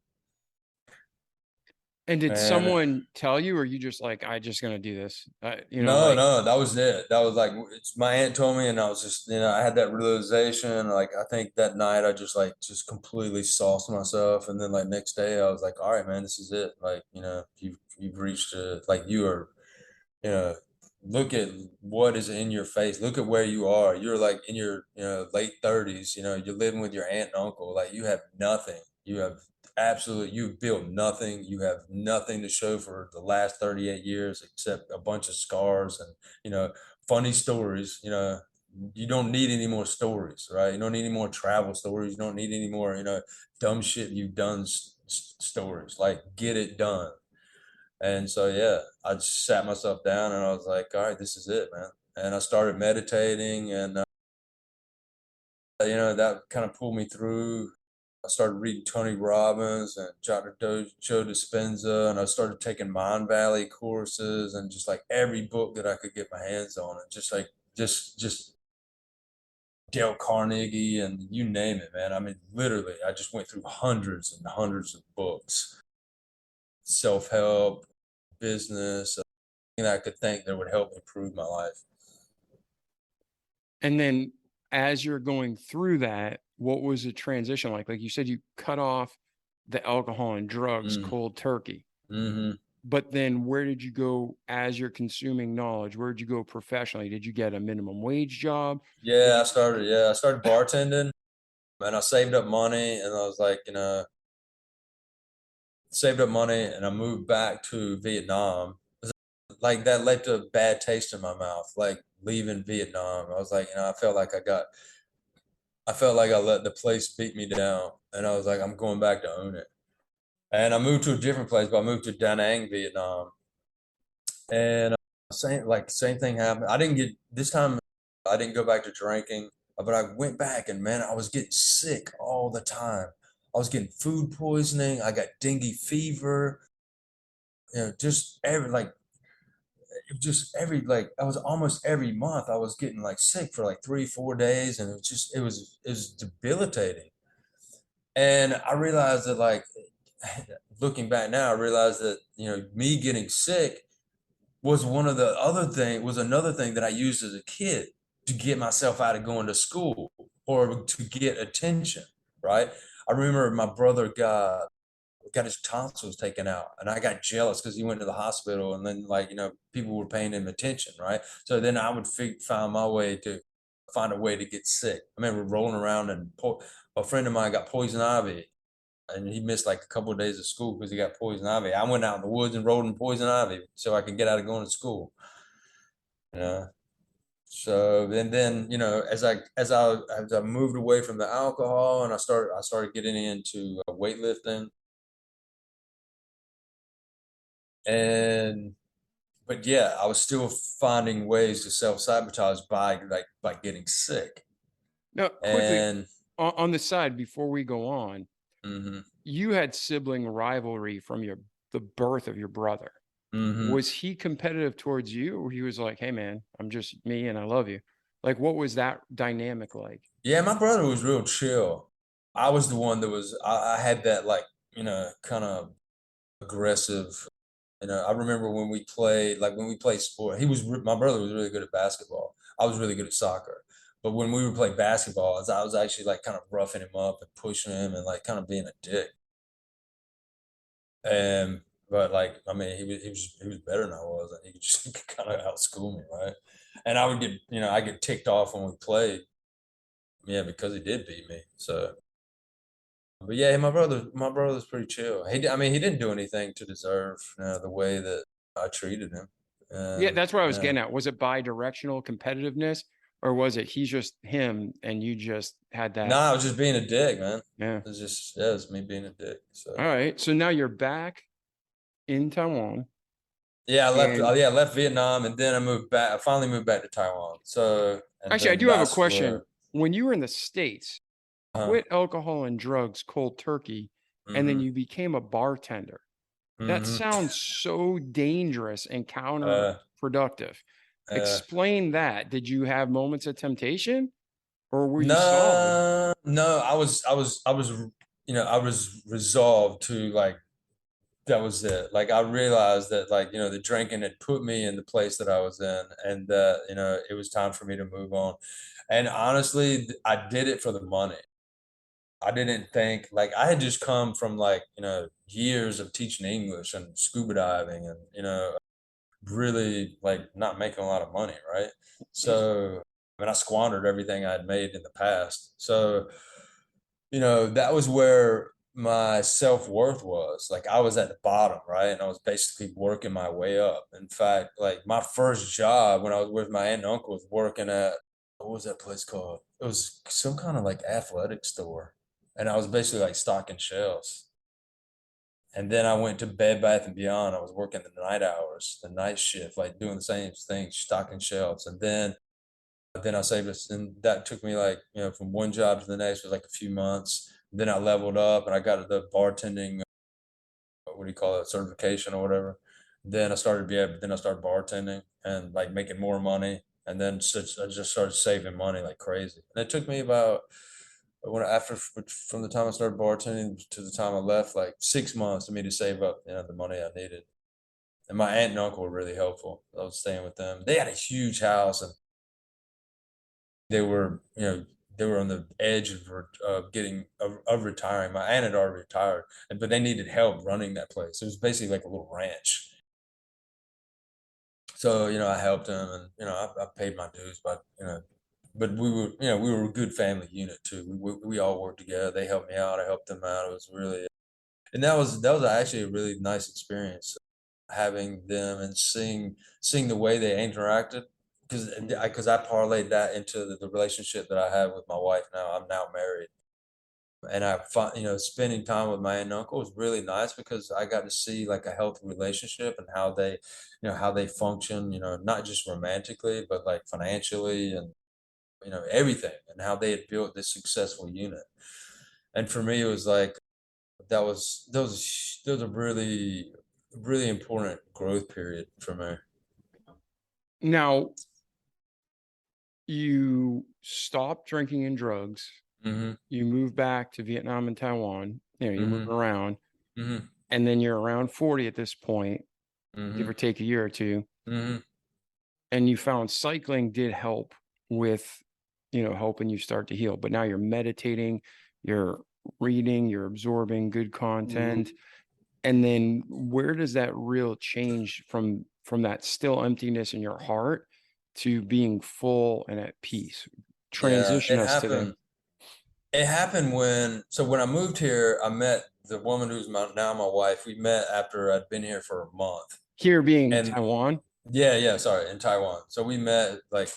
And did And someone tell you, or you just like, I just gonna do this? no, no, that was it. That was like, it's my aunt told me, and I was just, I had that realization. Like, I think that night I just completely sauced myself. And then like next day I was like, all right, man, this is it. Like, you've reached like you are, you know, look at what is in your face. Look at where you are. You're like in your, late 30s, you're living with your aunt and uncle. Like you have nothing. You've built nothing. You have nothing to show for the last 38 years except a bunch of scars and, funny stories. You don't need any more stories, right? You don't need any more travel stories. You don't need any more, dumb shit you've done stories. Like get it done. And so, yeah, I just sat myself down and I was like, all right, this is it, man. And I started meditating, and, that kind of pulled me through. I started reading Tony Robbins and Joe Dispenza, and I started taking Mind Valley courses and just like every book that I could get my hands on, and just like, just Dale Carnegie and you name it, man. I mean, literally, I just went through hundreds and hundreds of books, self-help, business, that I could think that would help improve my life. And then as you're going through that, what was the transition like? Like you said, you cut off the alcohol and drugs Mm. cold turkey. Hmm. But then where did you go as you're consuming knowledge? Where did you go professionally? Did you get a minimum wage job? Did you I started bartending, and I saved up money, and I was like, saved up money, and I moved back to Vietnam. Like that left a bad taste in my mouth, like leaving Vietnam. I was like, I felt like I let the place beat me down, and I was like, I'm going back to own it. And I moved to a different place, but I moved to Da Nang, Vietnam. And same thing happened. I didn't get this time. I didn't go back to drinking, but I went back, and man, I was getting sick all the time. I was getting food poisoning. I got dengue fever. Just every like just every like I was almost every month I was getting like sick for like 3 4 days, and it was debilitating. And I realized that like looking back now, I realized that me getting sick was another thing that I used as a kid to get myself out of going to school or to get attention, right? I remember my brother got his tonsils taken out, and I got jealous because he went to the hospital, and then like people were paying him attention, right? So then I would find a way to get sick. I remember rolling around, and a friend of mine got poison ivy, and he missed like a couple of days of school because he got poison ivy. I went out in the woods and rolled in poison ivy so I could get out of going to school. You know. So and then as I moved away from the alcohol, and I started getting into weightlifting. And but yeah, I was still finding ways to self-sabotage by getting sick. Now, quickly And on the side before we go on, hmm you had sibling rivalry from the birth of your brother. hmm Was he competitive towards you, or he was like, "Hey, man, I'm just me and I love you"? Like, what was that dynamic like? yeah, my brother was real chill. I was the one that was I had that like, kind of aggressive. I remember when we played sport, my brother was really good at basketball. I was really good at soccer. But when we would play basketball, I was actually like kind of roughing him up and pushing him and like kind of being a dick. And but like I mean he was better than I was, and he could just kind of outschool me, right? And I would get I get ticked off when we played, yeah, because he did beat me. So but yeah, my brother's pretty chill. I mean he didn't do anything to deserve the way that I treated him. Yeah, And that's what I was yeah. getting at. Was it bi-directional competitiveness, or was it he's just him and you just had No, that? I was just being a dick, man. Yeah. It's just yeah, it's me being a dick. All So right. So now you're back in Taiwan, yeah, I left. and Yeah, I left Vietnam, and then I moved back. I finally moved back to Taiwan. So and actually, I then do have a that's question. where. When you were in the States, Uh, quit alcohol and drugs cold turkey, and then mm-hmm, you became a bartender. That mm-hmm. sounds so dangerous and Uh, counterproductive. uh, Explain that. Did you have moments of temptation, or were you solid? no, no, I was resolved to like that was it. Like I realized that like the drinking had put me in the place that I was in, and that it was time for me to move on. And honestly, I did it for the money. I didn't think like I had just come from like, years of teaching English and scuba diving and, really like not making a lot of money, right? So, I mean, I squandered everything I'd made in the past. So, that was where my self-worth was. Like I was at the bottom, right? And I was basically working my way up. In fact, like my first job when I was with my aunt and uncle was working at what was that place called? It was some kind of like athletic store. And I was basically like stocking shelves. And then I went to Bed Bath and Beyond. I was working the night hours, the night shift, like doing the same thing, stocking shelves. And then I saved us, and that took me like from one job to the next was like a few months. Then I leveled up, and I got the bartending, what do you call it, certification or whatever. Then I started bartending and like making more money, and then I just started saving money like crazy. And it took me about from the time I started bartending to the time I left, like 6 months for me to save up the money I needed. And my aunt and uncle were really helpful. I was staying with them. They had a huge house, and they were, they were on the edge of getting of retiring. My aunt had already retired, but they needed help running that place. It was basically like a little ranch. So I helped them, and I paid my dues, but we were a good family unit too. We all worked together. They helped me out. I helped them out. It was really, and that was actually a really nice experience, having them and seeing the way they interacted, because I parlayed that into the relationship that I have with my wife now. I'm now married, and I find spending time with my aunt and uncle was really nice because I got to see like a healthy relationship and how they function. Not just romantically, but like financially and everything, and how they had built this successful unit. And for me, it was like that was a really important growth period for me. Now you stopped drinking and drugs. Mm-hmm. You move back to Vietnam and Taiwan. You move Mm-hmm. around, Mm-hmm. and then you're around 40 at this point, give Mm-hmm. or take a year or two. Mm-hmm. And you found cycling did help with, helping you start to heal. But now you're meditating, you're reading, you're absorbing good Mm-hmm. content. And then where does that real change from that still emptiness in your heart to being full and at peace? Yeah, Transition us to them. It happened when I moved here, I met the woman who's now my wife. We met after I'd been here for a month. Here being And Taiwan. yeah, yeah, sorry, in Taiwan. So we met like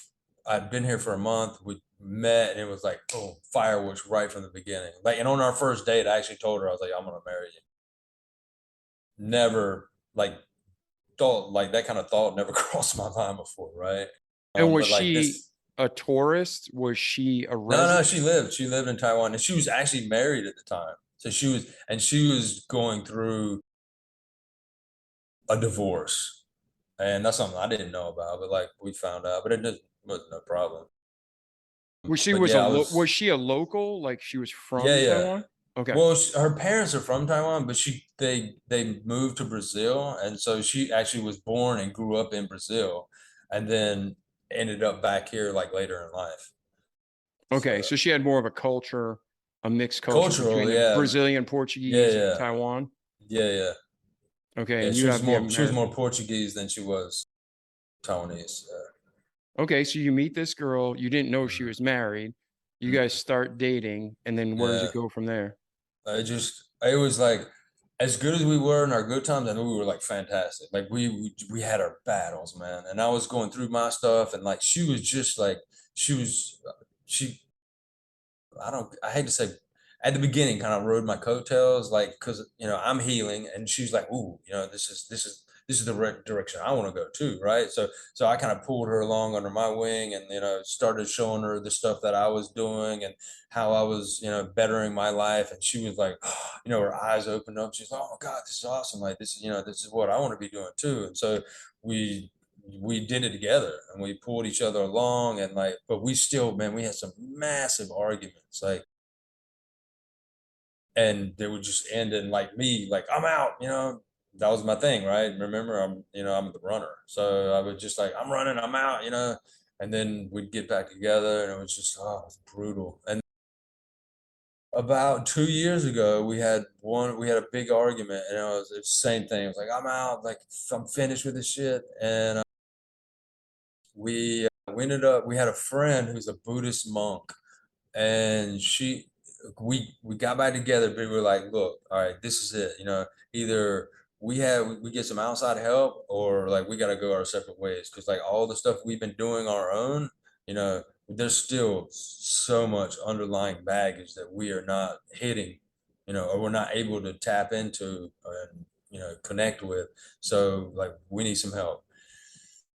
I'd been here for a month. We met, and it was like boom, fireworks right from the beginning. Like, and on our first date, I actually told her I was like, "I'm gonna marry you." Never like thought like that kind of thought never crossed my mind before, right? And was But like she this, a tourist? Was she a no, resident? she lived in Taiwan, and she was actually married at the time. So she was going through a divorce, and that's something I didn't know about, but like we found out, but it just wasn't no problem. But yeah, I Was was, she a local? Like she was yeah, from yeah. Taiwan? Okay. Well, her parents are from Taiwan, but they moved to Brazil, and so she actually was born and grew up in Brazil, and then ended up back here like later in life. Okay. So So she had more of a culture, a mixed culture between cultural, the yeah, Brazilian, yeah, Portuguese, and yeah, Taiwan. yeah, yeah, Okay. yeah. And you have the She was American. more Portuguese than she was Taiwanese. Okay. So you meet this girl. You didn't know she Mhm, was married. You guys mhm. start dating. And then where does Yeah, it go from there? it was like as good as we were in our good times. I know we were like fantastic. Like we had our battles, man. And I was going through my stuff, and like she was just like she was she I hate to say at the beginning kind of rode my coattails, like because I'm healing, and she's like, ooh, this is the direction I want to go too, right? So I kind of pulled her along under my wing, and started showing her the stuff that I was doing and how I was bettering my life, and she was like, her eyes opened up. She's like, oh God, this is awesome! Like this is what I want to be doing too. And so we we did it together, and we pulled each other along, and like, but we still, man, we had some massive arguments, like, and they would just end in like me like, I'm out. That was my thing, right? Remember, I'm the runner, so I would just like, I'm running, I'm out, and then we'd get back together, and it was just, oh, it was brutal. And about 2 years ago, we had a big argument, and it was the same thing. It was like, I'm out, like I'm finished with this shit. And we ended up, we had a friend who's a Buddhist monk, and we got back together, but we were like, look, all right, this is it. Either we get some outside help, or like we got to go our separate ways, because like all the stuff we've been doing on our own, there's still so much underlying baggage that we are not hitting, or we're not able to tap into and connect with. So like we need some help.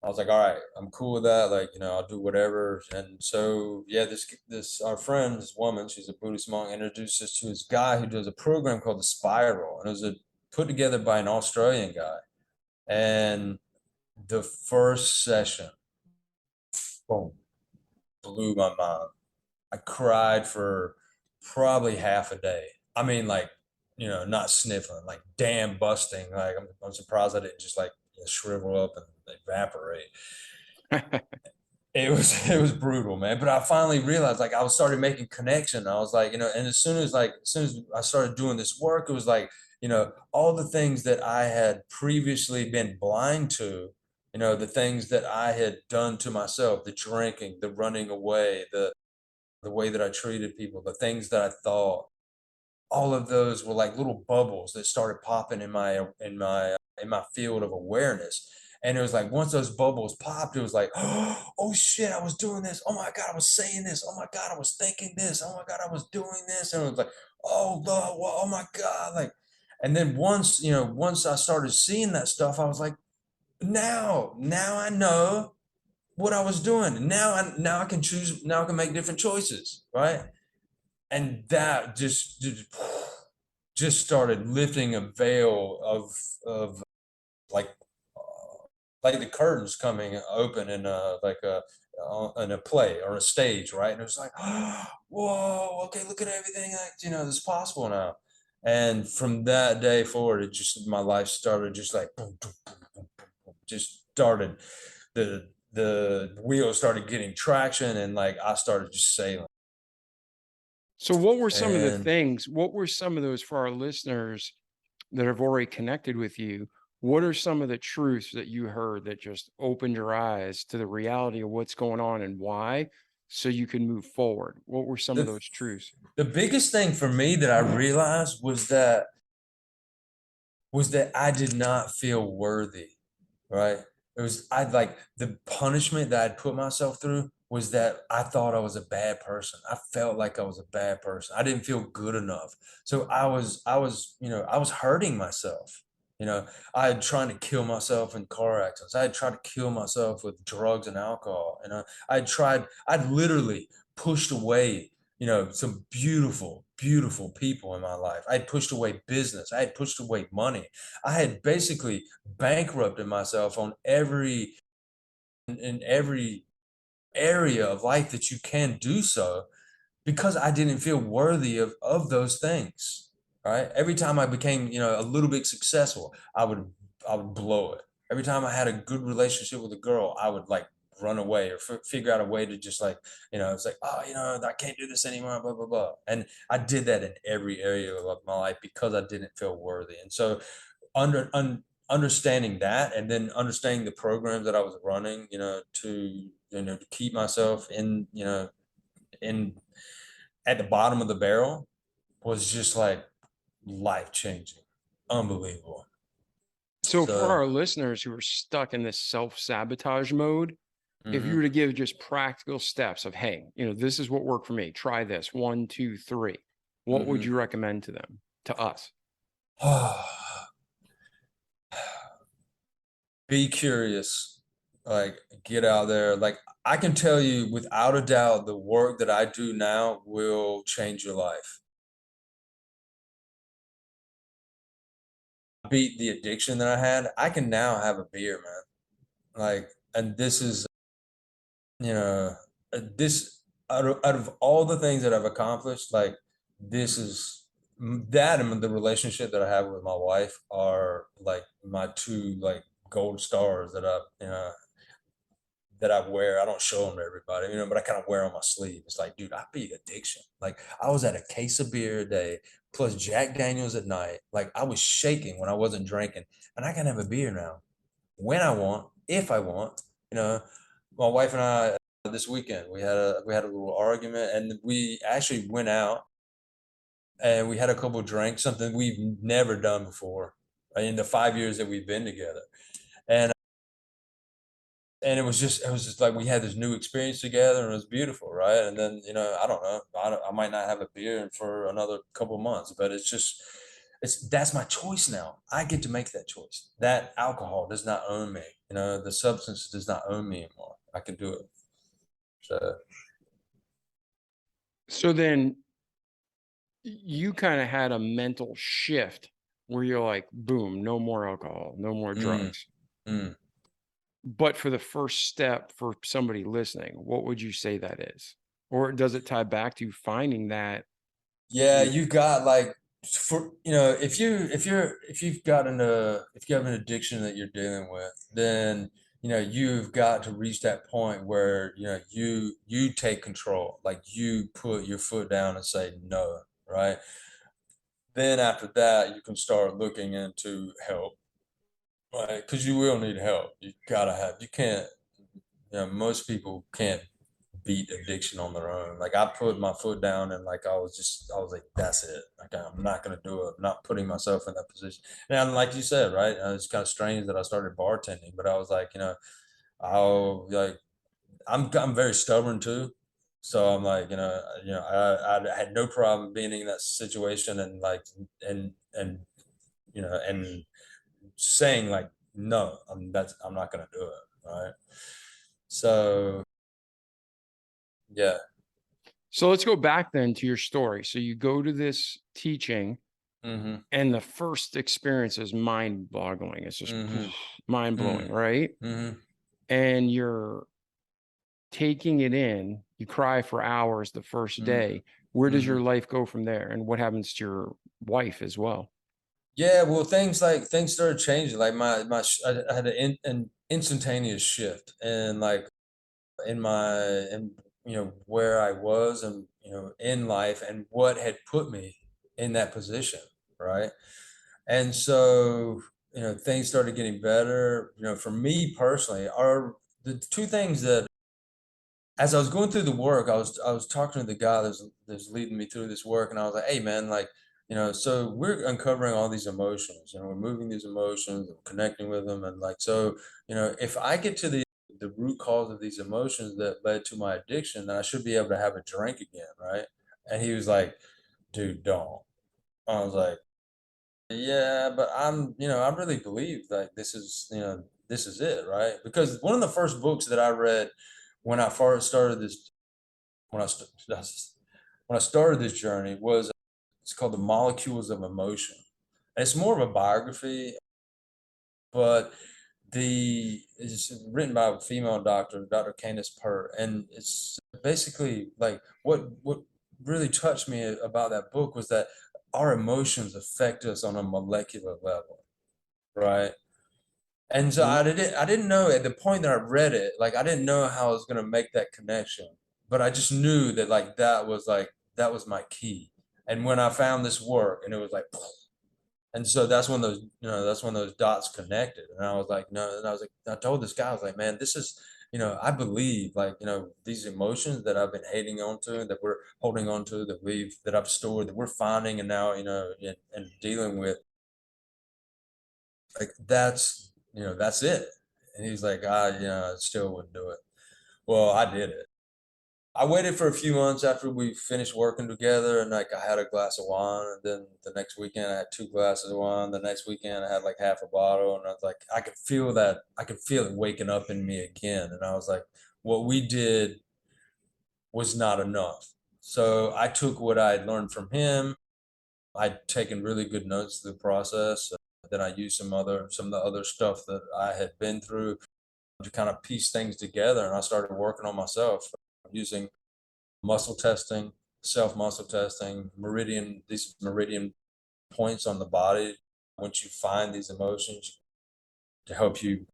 I was like, all right, I'm cool with that. Like, I'll do whatever. And so, yeah, this our friend, this woman, she's a Buddhist monk, introduced us to this guy who does a program called the Spiral, and it was put together by an Australian guy. And the first session, boom, blew my mind. I cried for probably half a day. I mean, like, not sniffling, like damn busting. Like, I'm surprised I didn't just like shrivel up and evaporate. It was brutal, man. But I finally realized, like, I was started making connection. I was like, and as soon as I started doing this work, it was like, all the things that I had previously been blind to, the things that I had done to myself, the drinking, the running away, the way that I treated people, the things that I thought, all of those were like little bubbles that started popping in my field of awareness. And it was like, once those bubbles popped, it was like, oh shit, I was doing this. Oh my God, I was saying this. Oh my God, I was thinking this. Oh my God, I was doing this. And it was like, oh Lord, well, oh my God. Like, and then once I started seeing that stuff, I was like, now I know what I was doing. Now I can choose, now I can make different choices, right? And that just started lifting a veil of like like the curtains coming open in a play or a stage, right? And it was like, whoa, okay, look at everything that's possible now. And from that day forward, it just my life started just like boom, boom, boom, boom, boom, boom, just started the wheels started getting traction, and like I started just sailing. So what were some of the And things, what were some of those for our listeners that have already connected with you? What are some of the truths that you heard that just opened your eyes to the reality of what's going on and why, so you can move forward? What were some of the those truths? the biggest thing for me that I realized was that I did not feel worthy, right? It was I like the punishment that I'd put myself through was that I thought I was a bad person. I felt like I was a bad person. I didn't feel good enough. So I was hurting myself. I had trying to kill myself in car accidents. I had tried to kill myself with drugs and alcohol. I'd literally pushed away, some beautiful, beautiful people in my life. I had pushed away business. I had pushed away money. I had basically bankrupted myself in every area of life that you can do so, because I didn't feel worthy of those things. Right. Every time I became, a little bit successful, I would blow it. Every time I had a good relationship with a girl, I would like run away or figure out a way to just like, it's like, oh, I can't do this anymore, blah, blah, blah. And I did that in every area of my life because I didn't feel worthy. And so understanding that, and then understanding the programs that I was running, to keep myself in at the bottom of the barrel, was just like life changing, unbelievable. So for So, our listeners who are stuck in this self-sabotage mode, if you mhm, were to give just practical steps of, hey, this is what worked for me, try this, 1, 2, 3, what would mhm. you recommend to them, to us? Be curious, like get out there. Like I can tell you without a doubt, the work that I do now will change your life. Beat the addiction that I had. I can now have a beer, man. Like, and this is, you know, this out of all the things that I've accomplished, like this is that, and the relationship that I have with my wife are like my two like gold stars that I wear. I don't show them to everybody, but I kind of wear on my sleeve. It's like, dude, I beat addiction. Like I was at a case of beer a day plus Jack Daniels at night. Like I was shaking when I wasn't drinking, and I can have a beer now when I want, if I want. You know, my wife and I this weekend we had a little argument, and we actually went out and we had a couple of drinks, something we've never done before in the 5 years that we've been together. And it was just like we had this new experience together, and it was beautiful, right? And then I don't know, I might not have a beer for another couple months, but that's my choice now. I get to make that choice. That alcohol does not own me. The substance does not own me anymore. I can do it. So So then you kind of had a mental shift where you're like, boom, no more alcohol, no more mm, drugs. mm. But for the first step for somebody listening, what would you say that is? Or does it tie back to finding that? Yeah, you've got like, for if you have an addiction that you're dealing with, then you've got to reach that point where you take control, like you put your foot down and say no, right? Then after that, you can start looking into help, right? Because you will need help. You can't, most people can't beat addiction on their own. Like I put my foot down, and like I was like, that's it. Like I'm not gonna do it. I'm not putting myself in that position. And like you said, right? It's kind of strange that I started bartending, but I was like, I'll like I'm very stubborn too. So I'm like, I had no problem being in that situation, and like and and saying like no, I'm not gonna do it. Right. So yeah. So let's go back then to your story. So you go to this teaching, Mm-hmm. and the first experience is mind boggling. It's just Mm-hmm. mind blowing, right? Mm-hmm. And you're taking it in. You cry for hours the first Mm-hmm. day. Where does Mm-hmm. your life go from there? And what happens to your wife as well? Yeah, well, things started changing. Like I had an instantaneous shift, and like in my and where I was, and in life, and what had put me in that position, right? And so things started getting better. For me personally, are the two things that, as I was going through the work, I was talking to the guy that's leading me through this work, and I was like, "Hey, man, like, so we're uncovering all these emotions, we're moving these emotions, and connecting with them, and like, so, if I get to the root cause of these emotions that led to my addiction, then I should be able to have a drink again, right?" And he was like, "Dude, don't." I was like, Yeah, but I really believe like this is it, right? Because one of the first books that I read when I first started this, when I st- when I started this journey was it's called The Molecules of Emotion. And it's more of a biography, but it's written by a female doctor, Dr. Candace Pert, and it's basically like what really touched me about that book was that our emotions affect us on a molecular level, right? And so Mhm. I didn't know at the point that I read it, like I didn't know how I was gonna make that connection, but I just knew that that was my key. And when I found this work, and it was like, and so that's when that's when those dots connected. And I was like, no, and I was like, I told this guy, I was like, man, this is, I believe like, these emotions that I've been hating on to, that we're holding on to, that I've stored, that we're finding and now, and dealing with, like that's it. And he's like, I still wouldn't do it. Well, I did it. I waited for a few months after we finished working together, and like I had a glass of wine, and then the next weekend I had two glasses of wine. The next weekend I had like half a bottle, and I was like, I could feel it waking up in me again. And I was like, what we did was not enough. So I took what I had learned from him. I'd taken really good notes through the process. Then I used some of the other stuff that I had been through to kind of piece things together, and I started working on myself using muscle testing, self muscle testing, these meridian points on the body. Once you find these emotions to help you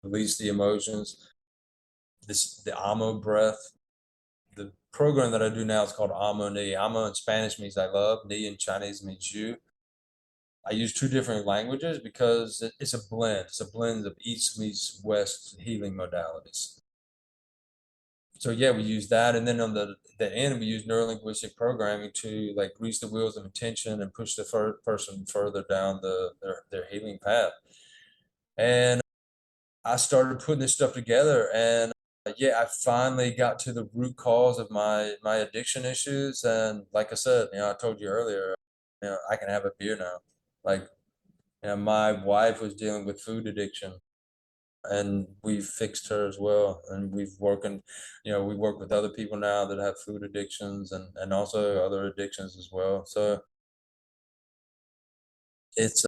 release the emotions, the AMO breath. The program that I do now is called AMO Ni. AMO in Spanish means I love, Ni in Chinese means you. I use two different languages because it's a blend. It's a blend of East meets West healing modalities. So yeah, we use that, and then on the end, we use neurolinguistic programming to like grease the wheels of intention and push the person further down their healing path. And I started putting this stuff together, and yeah, I finally got to the root cause of my addiction issues. And like I said, I told you earlier, I can have a beer now. Like, my wife was dealing with food addiction, and we've fixed her as well. And we work with other people now that have food addictions and also other addictions as well. So it's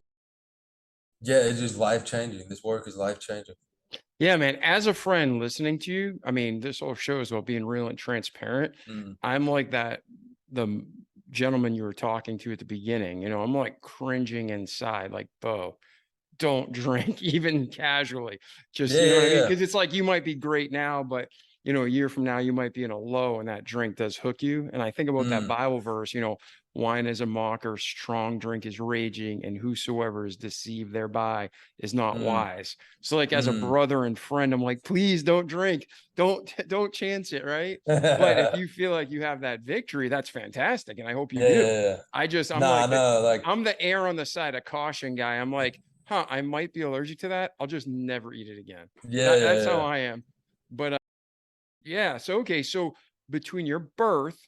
yeah, it's just life changing. This work is life changing. Yeah, man. As a friend listening to you, I mean, this whole show is about being real and transparent. Mm. I'm like the gentleman you were talking to at the beginning. I'm like cringing inside, like, Bo, don't drink even casually. Just, Yeah, you know what I yeah, mean? yeah. Because it's like you might be great now, but a year from now you might be in a low and that drink does hook you. And I think about that Mm, Bible verse, wine is a mocker, strong drink is raging, and whosoever is deceived thereby is not mm, wise. So like as a mm. brother and friend, I'm like, please don't drink. Don't chance it, right? But if Yeah, you feel like you have that victory, that's fantastic. And I hope you yeah, do. yeah. I'm Nah, like no, like, I'm the air on the side of caution guy. I'm like, I might be allergic to that. I'll just never eat it again. yeah, That's how yeah, I am. But yeah, so okay, so between your birth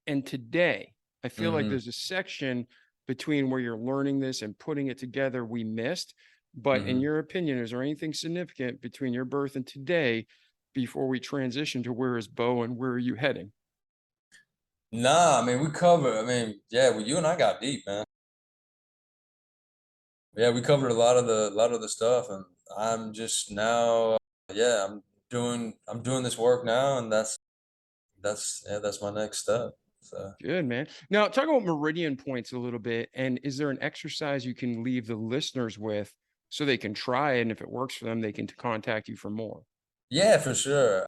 and today, I yeah. feel like Hmm. there's a section between where you're learning this and putting it together we missed. But in Hmm. your opinion, is there anything significant between your birth and today before we transition to where is Bo and where are you heading? Nah, I mean, yeah, well, you and I got deep, man. Yeah, we covered a lot of the stuff, and I'm just now, yeah, I'm doing this work now, and that's my next step. So Good, man. Now, talk about meridian points a little bit. And is there an exercise you can leave the listeners with so they can try it? And if it works for them, they can contact you for more. yeah, for sure.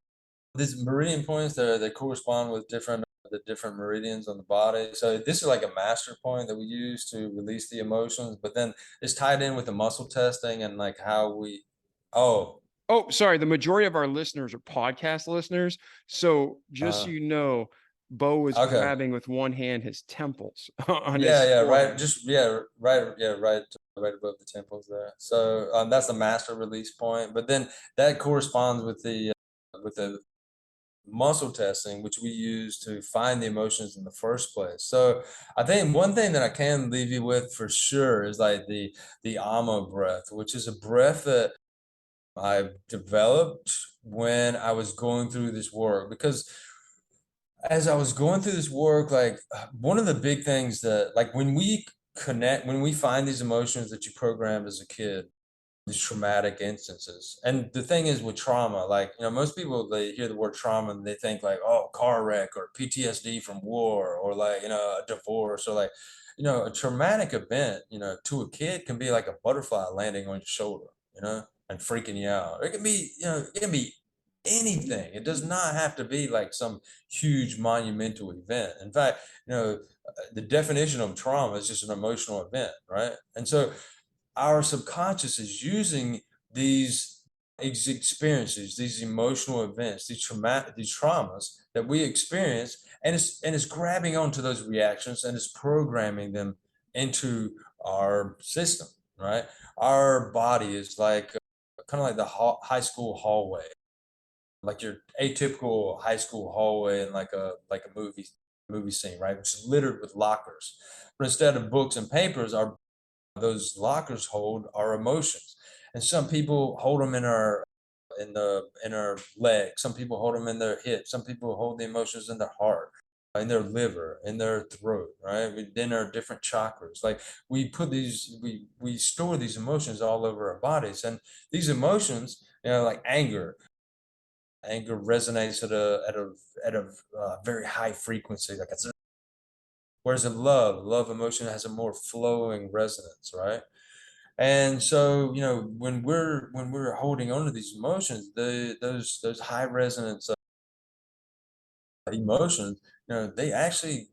These meridian points, they correspond with the different meridians on the body. So this is like a master point that we use to release the emotions, but then it's tied in with the muscle testing and like how we. Oh, Oh, sorry. The majority of our listeners are podcast listeners. So just so uh, you know, Bo was okay. grabbing with one hand his temples on Yeah, his yeah, right. forehead. Just yeah, right, yeah, right above the temples there. So that's the master release point. But then that corresponds with the muscle testing, which we use to find the emotions in the first place. So I think one thing that I can leave you with for sure is like the AMO breath, which is a breath that I developed when I was going through this work. Because as I was going through this work, like one of the big things that, like, when we connect, when we find these emotions that you programmed as a kid, these traumatic instances. And the thing is with trauma, like, most people, they hear the word trauma and they think like, oh, car wreck or PTSD from war, or like, a divorce, or like, a traumatic event, to a kid can be like a butterfly landing on your shoulder, and freaking you out. It can be, it can be anything. It does not have to be like some huge monumental event. In fact, the definition of trauma is just an emotional event, right? And so our subconscious is using these experiences, these emotional events, these traumas that we experience, and it's grabbing onto those reactions and it's programming them into our system, right? Our body is like kind of like the high school hallway, like your atypical high school hallway in like a movie scene, right? Which is littered with lockers. But instead of books and papers, our those lockers hold our emotions, and some people hold them in our leg, some people hold them in their hips, some people hold the emotions in their heart, in their liver, in their throat, right? Within our different chakras, like we put these, we store these emotions all over our bodies. And these emotions, like anger resonates at a very high frequency, like it's, whereas in love emotion has a more flowing resonance, right? And so, when we're holding on to these emotions, those high resonance emotions, they actually,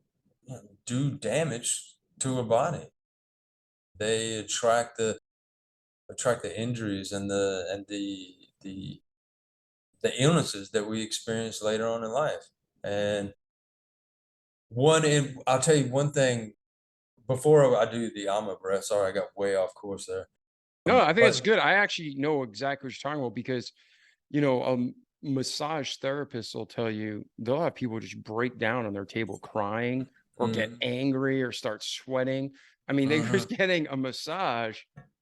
do damage to a body. They attract the injuries and the the illnesses that we experience later on in life. And I'll tell you one thing before I do the alma breath. Sorry, I got way off course there. No, I think it's But good. I actually know exactly what you're talking about because, massage therapists will tell you they'll have people just break down on their table crying or get mhm, angry or start sweating. I mean, they're just mhm, getting a massage,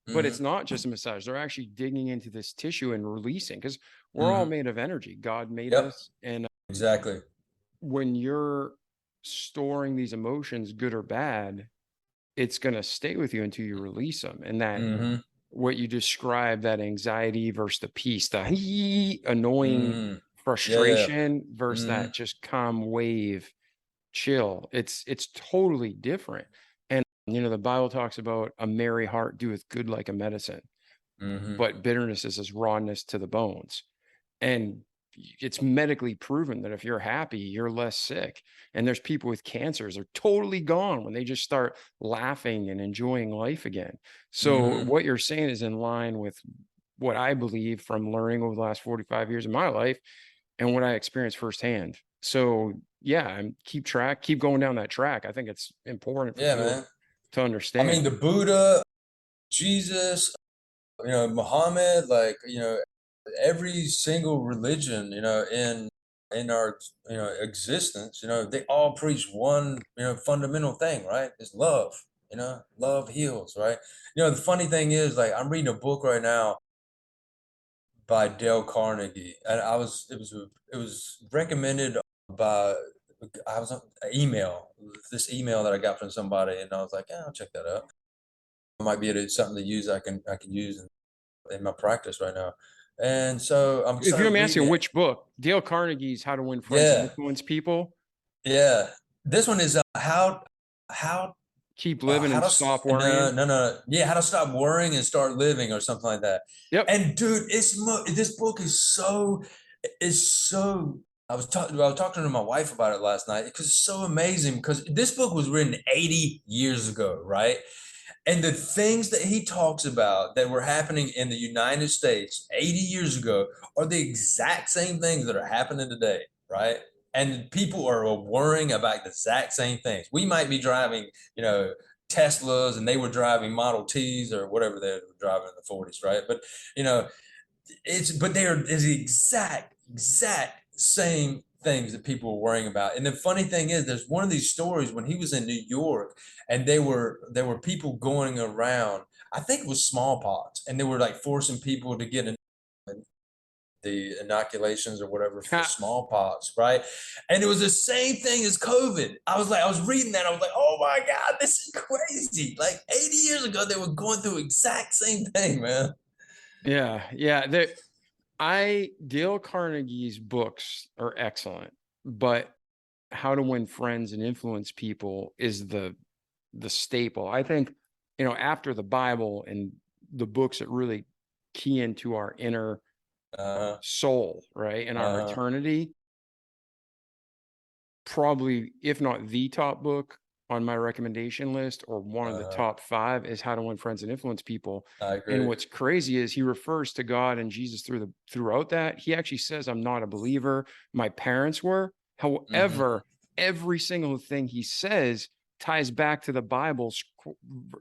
but it's mhm, not just a massage. They're actually digging into this tissue and releasing because we're all mhm. made of energy. God made Yep, us. And exactly. when you're storing these emotions, good or bad, it's going to stay with you until you release them. And that Mhm, what you describe, that anxiety versus the peace, the annoying mhm. Yeah, yeah. frustration versus that Mhm, just calm wave chill. It's totally different. And the Bible talks about a merry heart doeth good like a medicine, mhm, but bitterness is as rawness to the bones. And it's medically proven that if you're happy, you're less sick. And there's people with cancers, they're totally gone when they just start laughing and enjoying life again. So mhm. what you're saying is in line with what I believe from learning over the last 45 years of my life and what I experienced firsthand. So yeah, keep going down that track. I think it's important for Yeah, people man. to I mean, understand. the Buddha, Jesus, Muhammad, like, every single religion, in our, existence, they all preach one, fundamental thing, right? Is love. Love heals, right? The funny thing is, like, I'm reading a book right now by Dale Carnegie, and it was recommended by, I was on an email, this email that I got from somebody, and I was like, yeah, I'll check that out. It might be something to use. I can use in my practice right now, and so I'm If you started don't me reading asking it. which book, Dale Carnegie's How to Win Friends and Yeah, Influence People, yeah. This one is how keep living how and to stop no, worrying. no, no, yeah, how to stop worrying and start living, or something like that. Yep. And dude, this book is so. I was talking to my wife about it last night because it's so amazing, because this book was written 80 years ago, right? And the things that he talks about that were happening in the United States 80 years ago are the exact same things that are happening today, right? And people are worrying about the exact same things. We might be driving, Teslas, and they were driving Model Ts or whatever they were driving in the 40s, right? But, you know, but they are the exact same things that people were worrying about. And the funny thing is, there's one of these stories when he was in New York, and there were people going around. I think it was smallpox, and they were like forcing people to get the inoculations or whatever for smallpox, right? And it was the same thing as COVID. I was reading that, I was like, oh my God, this is crazy. Like 80 years ago, they were going through exact same thing, man. Yeah, yeah. Dale Carnegie's books are excellent, but How to Win Friends and Influence People is the staple. I think, after the Bible and the books that really key into our inner Uh, soul, right, and our uh, eternity, probably, if not the top book on my recommendation list or one of the uh, top 5 is How to Win Friends and Influence People. I And agree. what's crazy is he refers to God and Jesus throughout that. He actually says, I'm not a believer. My parents were. Hmm. However, every single thing he says ties back to the Bible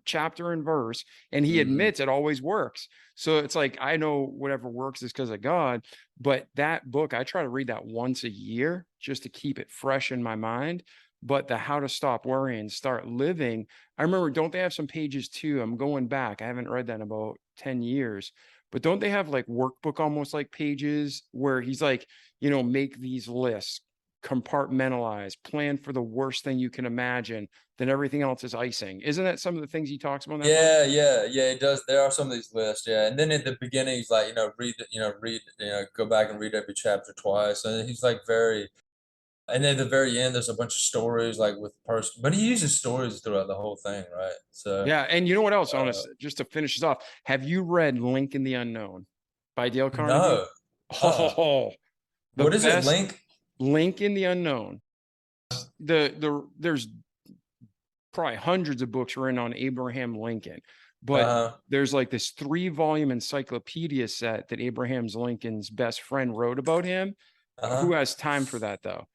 chapter and verse, and he Hmm. admits it always works. So it's like, I know whatever works is because of God, but that book, I try to read that once a year just to keep it fresh in my mind. But the How to Stop Worrying, Start Living, I remember, don't they have some pages too? I'm going back. I haven't read that in about 10 years. But don't they have like workbook almost like pages where he's like, make these lists, compartmentalize, plan for the worst thing you can imagine, then everything else is icing. Isn't that some of the things he talks about in that book? Yeah, it does. There are some of these lists, yeah. And then at the beginning, he's like, go back and read every chapter twice. And he's like and then at the very end, there's a bunch of stories like with person, but he uses stories throughout the whole thing, right? So, Yeah. And you know what else, uh, honest, just to finish this off, have you read Link in the Unknown by Dale Carnegie? no, uh, Oh, the what is it? best. Link? Link in the Unknown. There's probably hundreds of books written on Abraham Lincoln, but Uh-huh, there's like this 3-volume encyclopedia set that Abraham's Lincoln's best friend wrote about him. Who uh-huh, has time for that though?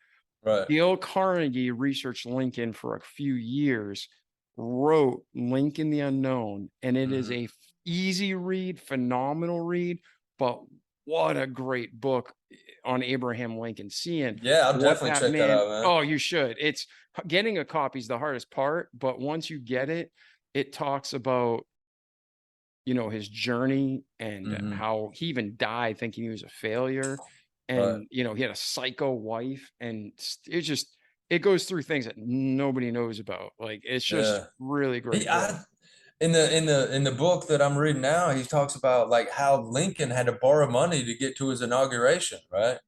right. Dale Carnegie researched Lincoln for a few years, wrote Link in the Unknown, and it is Hmm. a easy read, phenomenal read, but what a great book on Abraham Lincoln, seeing Yeah, I'll what definitely that check that man, out, man. oh, you should. It's getting a copy is the hardest part, but once you get it, it talks about his journey and Hmm. how he even died thinking he was a failure. Right. And, he had a psycho wife, and it goes through things that nobody knows about. Like, it's just Yeah. really He, great book. I, in the book that I'm reading now, he talks about like how Lincoln had to borrow money to get to his inauguration, right?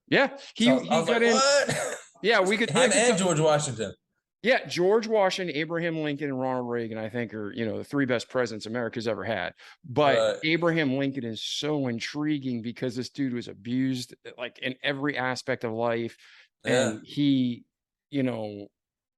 Yeah. So I He was got like, in. what? Yeah. I Him could tell. and George Washington. Yeah. George Washington, Abraham Lincoln, and Ronald Reagan, I think are, the 3 best presidents America's ever had. But Right. Abraham Lincoln is so intriguing because this dude was abused like in every aspect of life. Yeah. And he, you know,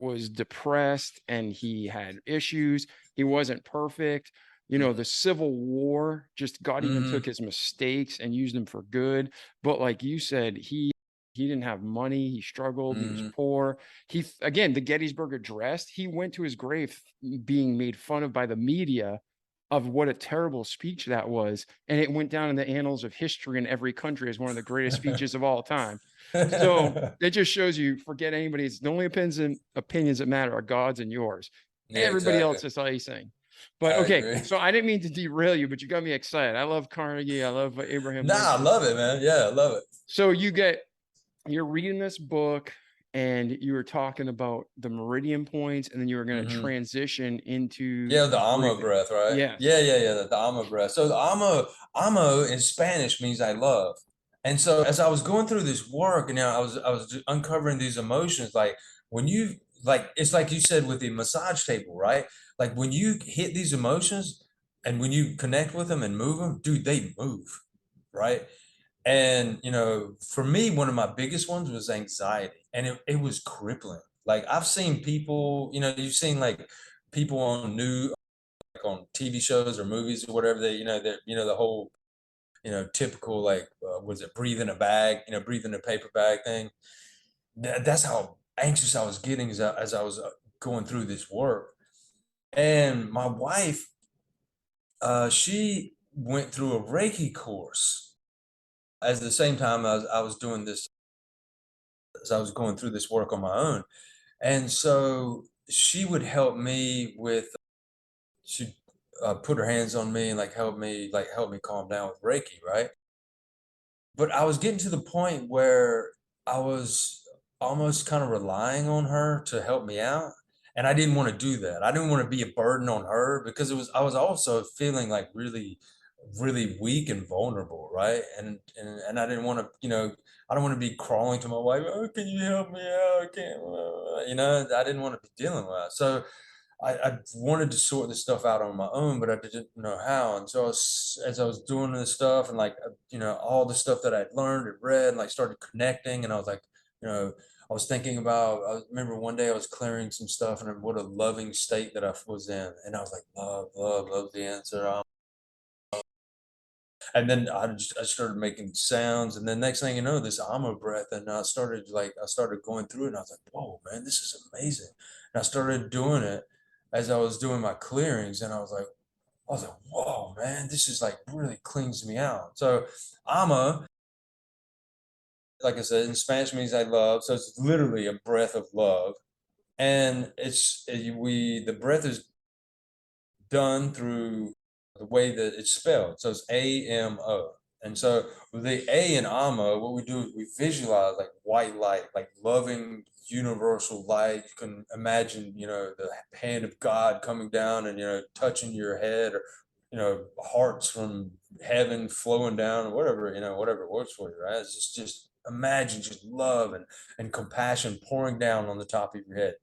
was depressed and he had issues. He wasn't perfect. The Hmm. Civil War, just God even took Hmm. his mistakes and used them for good. But like you said, he didn't have money. He struggled. He was Hmm. poor. Again, the Gettysburg Address, he went to his grave being made fun of by the media of what a terrible speech that was. And it went down in the annals of history in every country as one of the greatest speeches of all time. So it just shows you, forget anybody's, the only opinions that matter are God's and yours. Yeah, Everybody exactly. else is icing. But I okay, agree. so I didn't mean to derail you, but you got me excited. I love Carnegie. I love Abraham Nah, I Lincoln. love it, man. Yeah, I love it. So you're reading this book and you were talking about the meridian points, and then you were going to Hmm. transition into Yeah, the amo breathing. breath, right? Yes. Yeah. The amo breath. So the amo in Spanish means I love. And so as I was going through this work, and I was uncovering these emotions, like when you like it's like you said with the massage table, right? Like when you hit these emotions and when you connect with them and move them, dude, they move, right? And for me, one of my biggest ones was anxiety, and it was crippling. Like I've seen people, you've seen like people on on TV shows or movies or whatever that the whole typical like was it breathe in a bag, breathe in a paper bag thing. That's how anxious I was getting as I was going through this work. And my wife, she went through a Reiki course at the same time I was doing this I was going through this work on my own. And so she would help me with, she'd put her hands on me and help me calm down with Reiki, right? But I was getting to the point where I was almost kind of relying on her to help me out. And I didn't want to do that. I didn't want to be a burden on her because I was also feeling really, really weak and vulnerable, right? And I didn't want to, I don't want to be crawling to my wife, oh, can you help me out? I can't, I didn't want to be dealing with that. So I wanted to sort this stuff out on my own, but I didn't know how. And so as I was doing this stuff and all the stuff that I'd learned and read and started connecting, and I was I was thinking about, I remember one day I was clearing some stuff and what a loving state that I was in. And I was like, love the answer. And then I started making sounds, and then next thing you know, this AMO breath, and I started going through it, and I was like, whoa, man, this is amazing. And I started doing it as I was doing my clearings, and I was like, whoa, man, this is really cleans me out. So AMO, like I said, in Spanish means I love, so it's literally a breath of love, and the breath is done through the way that it's spelled. So it's AMO. And so with the A in AMO, what we do is we visualize white light, loving universal light. You can imagine, the hand of God coming down and, touching your head, or, hearts from heaven flowing down, or whatever, whatever works for you, right? It's just imagine just love and compassion pouring down on the top of your head,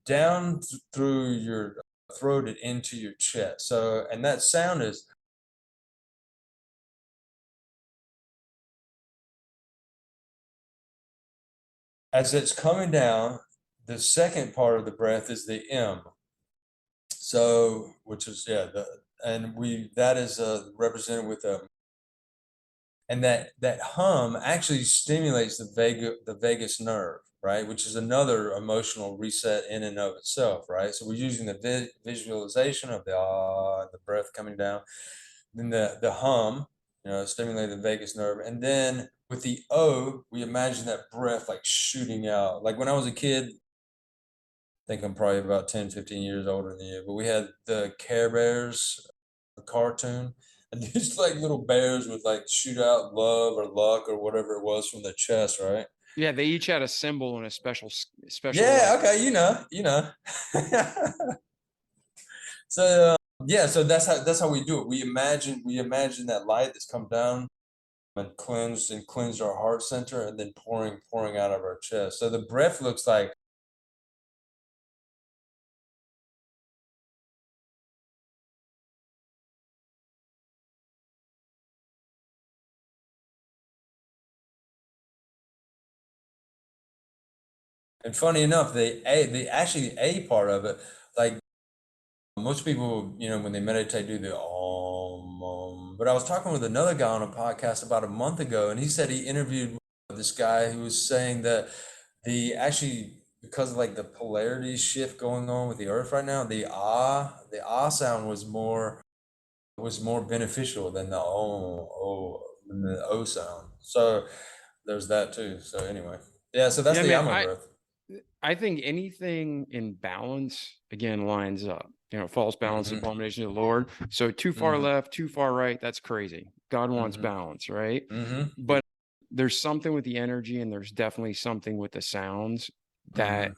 down through your throat and into your chest. So, and that sound is, as it's coming down, the second part of the breath is the M. So, which is, that is represented with a, and that hum actually stimulates the vagus nerve, right, which is another emotional reset in and of itself, right? So we're using the visualization of the breath coming down, then the hum, stimulate the vagus nerve, and then with the O, we imagine that breath shooting out. Like when I was a kid, I think I'm probably about 10, 15 years older than you, but we had the Care Bears cartoon, and just little bears would shoot out love or luck or whatever it was from the chest, right? Yeah, they each had a symbol and a special Yeah, okay, So yeah, so that's how we do it. We imagine that light that's come down and cleansed our heart center, and then pouring out of our chest. So the breath looks like, and funny enough, the A part of it, most people, when they meditate, do the om. But I was talking with another guy on a podcast about a month ago, and he said he interviewed this guy who was saying that because of the polarity shift going on with the earth right now, the sound was more beneficial than than the O sound. So there's that too. So anyway, yeah. So that's Yeah, the man, Yama breath. I think anything in balance again lines up. False balance, Mm-hmm. abomination of the Lord. So too far Mm-hmm. left, too far right, that's crazy. God wants Mm-hmm. balance, right? Mm-hmm. But there's something with the energy, and there's definitely something with the sounds that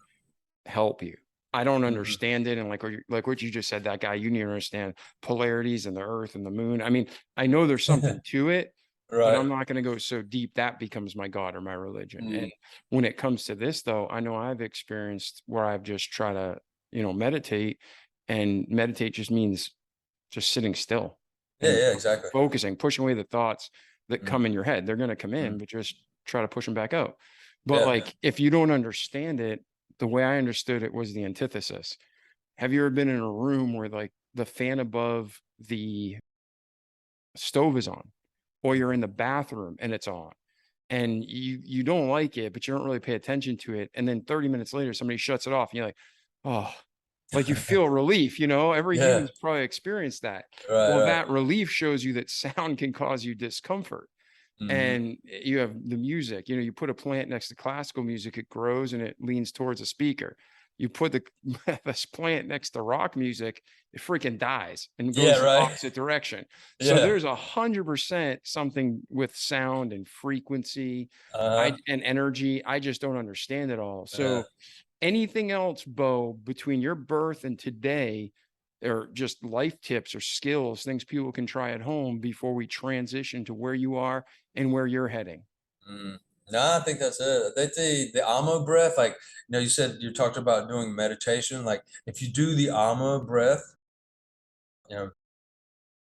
help you. I don't Mm-hmm. understand it, and like what you just said, that guy, you need to understand polarities and the earth and the moon. I mean, I know there's something to it, but Right. I'm not going to go so deep that becomes my God or my religion. Mm. And when it comes to this, though, I know I've experienced where I've just tried to, meditate, and meditate just means just sitting still Yeah, and yeah, exactly. focusing, pushing away the thoughts that come in Mm. your head. They're going to come in, Mm. but just try to push them back out. But Yeah. if you don't understand it, the way I understood it was the antithesis. Have you ever been in a room where the fan above the stove is on, or you're in the bathroom and it's on, and you don't like it, but you don't really pay attention to it, and then 30 minutes later somebody shuts it off and you're like, oh, you feel relief. Every Yeah. human's probably experienced that. Right, Well, right. that relief shows you that sound can cause you discomfort. And you have the music, you put a plant next to classical music, it grows and it leans towards a speaker. You put this plant next to rock music, it freaking dies and Yeah, goes the right. opposite direction. So Yeah. there's 100% something with sound and frequency, Uh-huh. and energy. I just don't understand it all. Yeah. So anything else, Bo, between your birth and today, or just life tips or skills, things people can try at home before we transition to where you are and where you're heading? Mm. No, I think that's it. I think the AMO breath, like, you said you talked about doing meditation. Like, if you do the AMO breath, you know,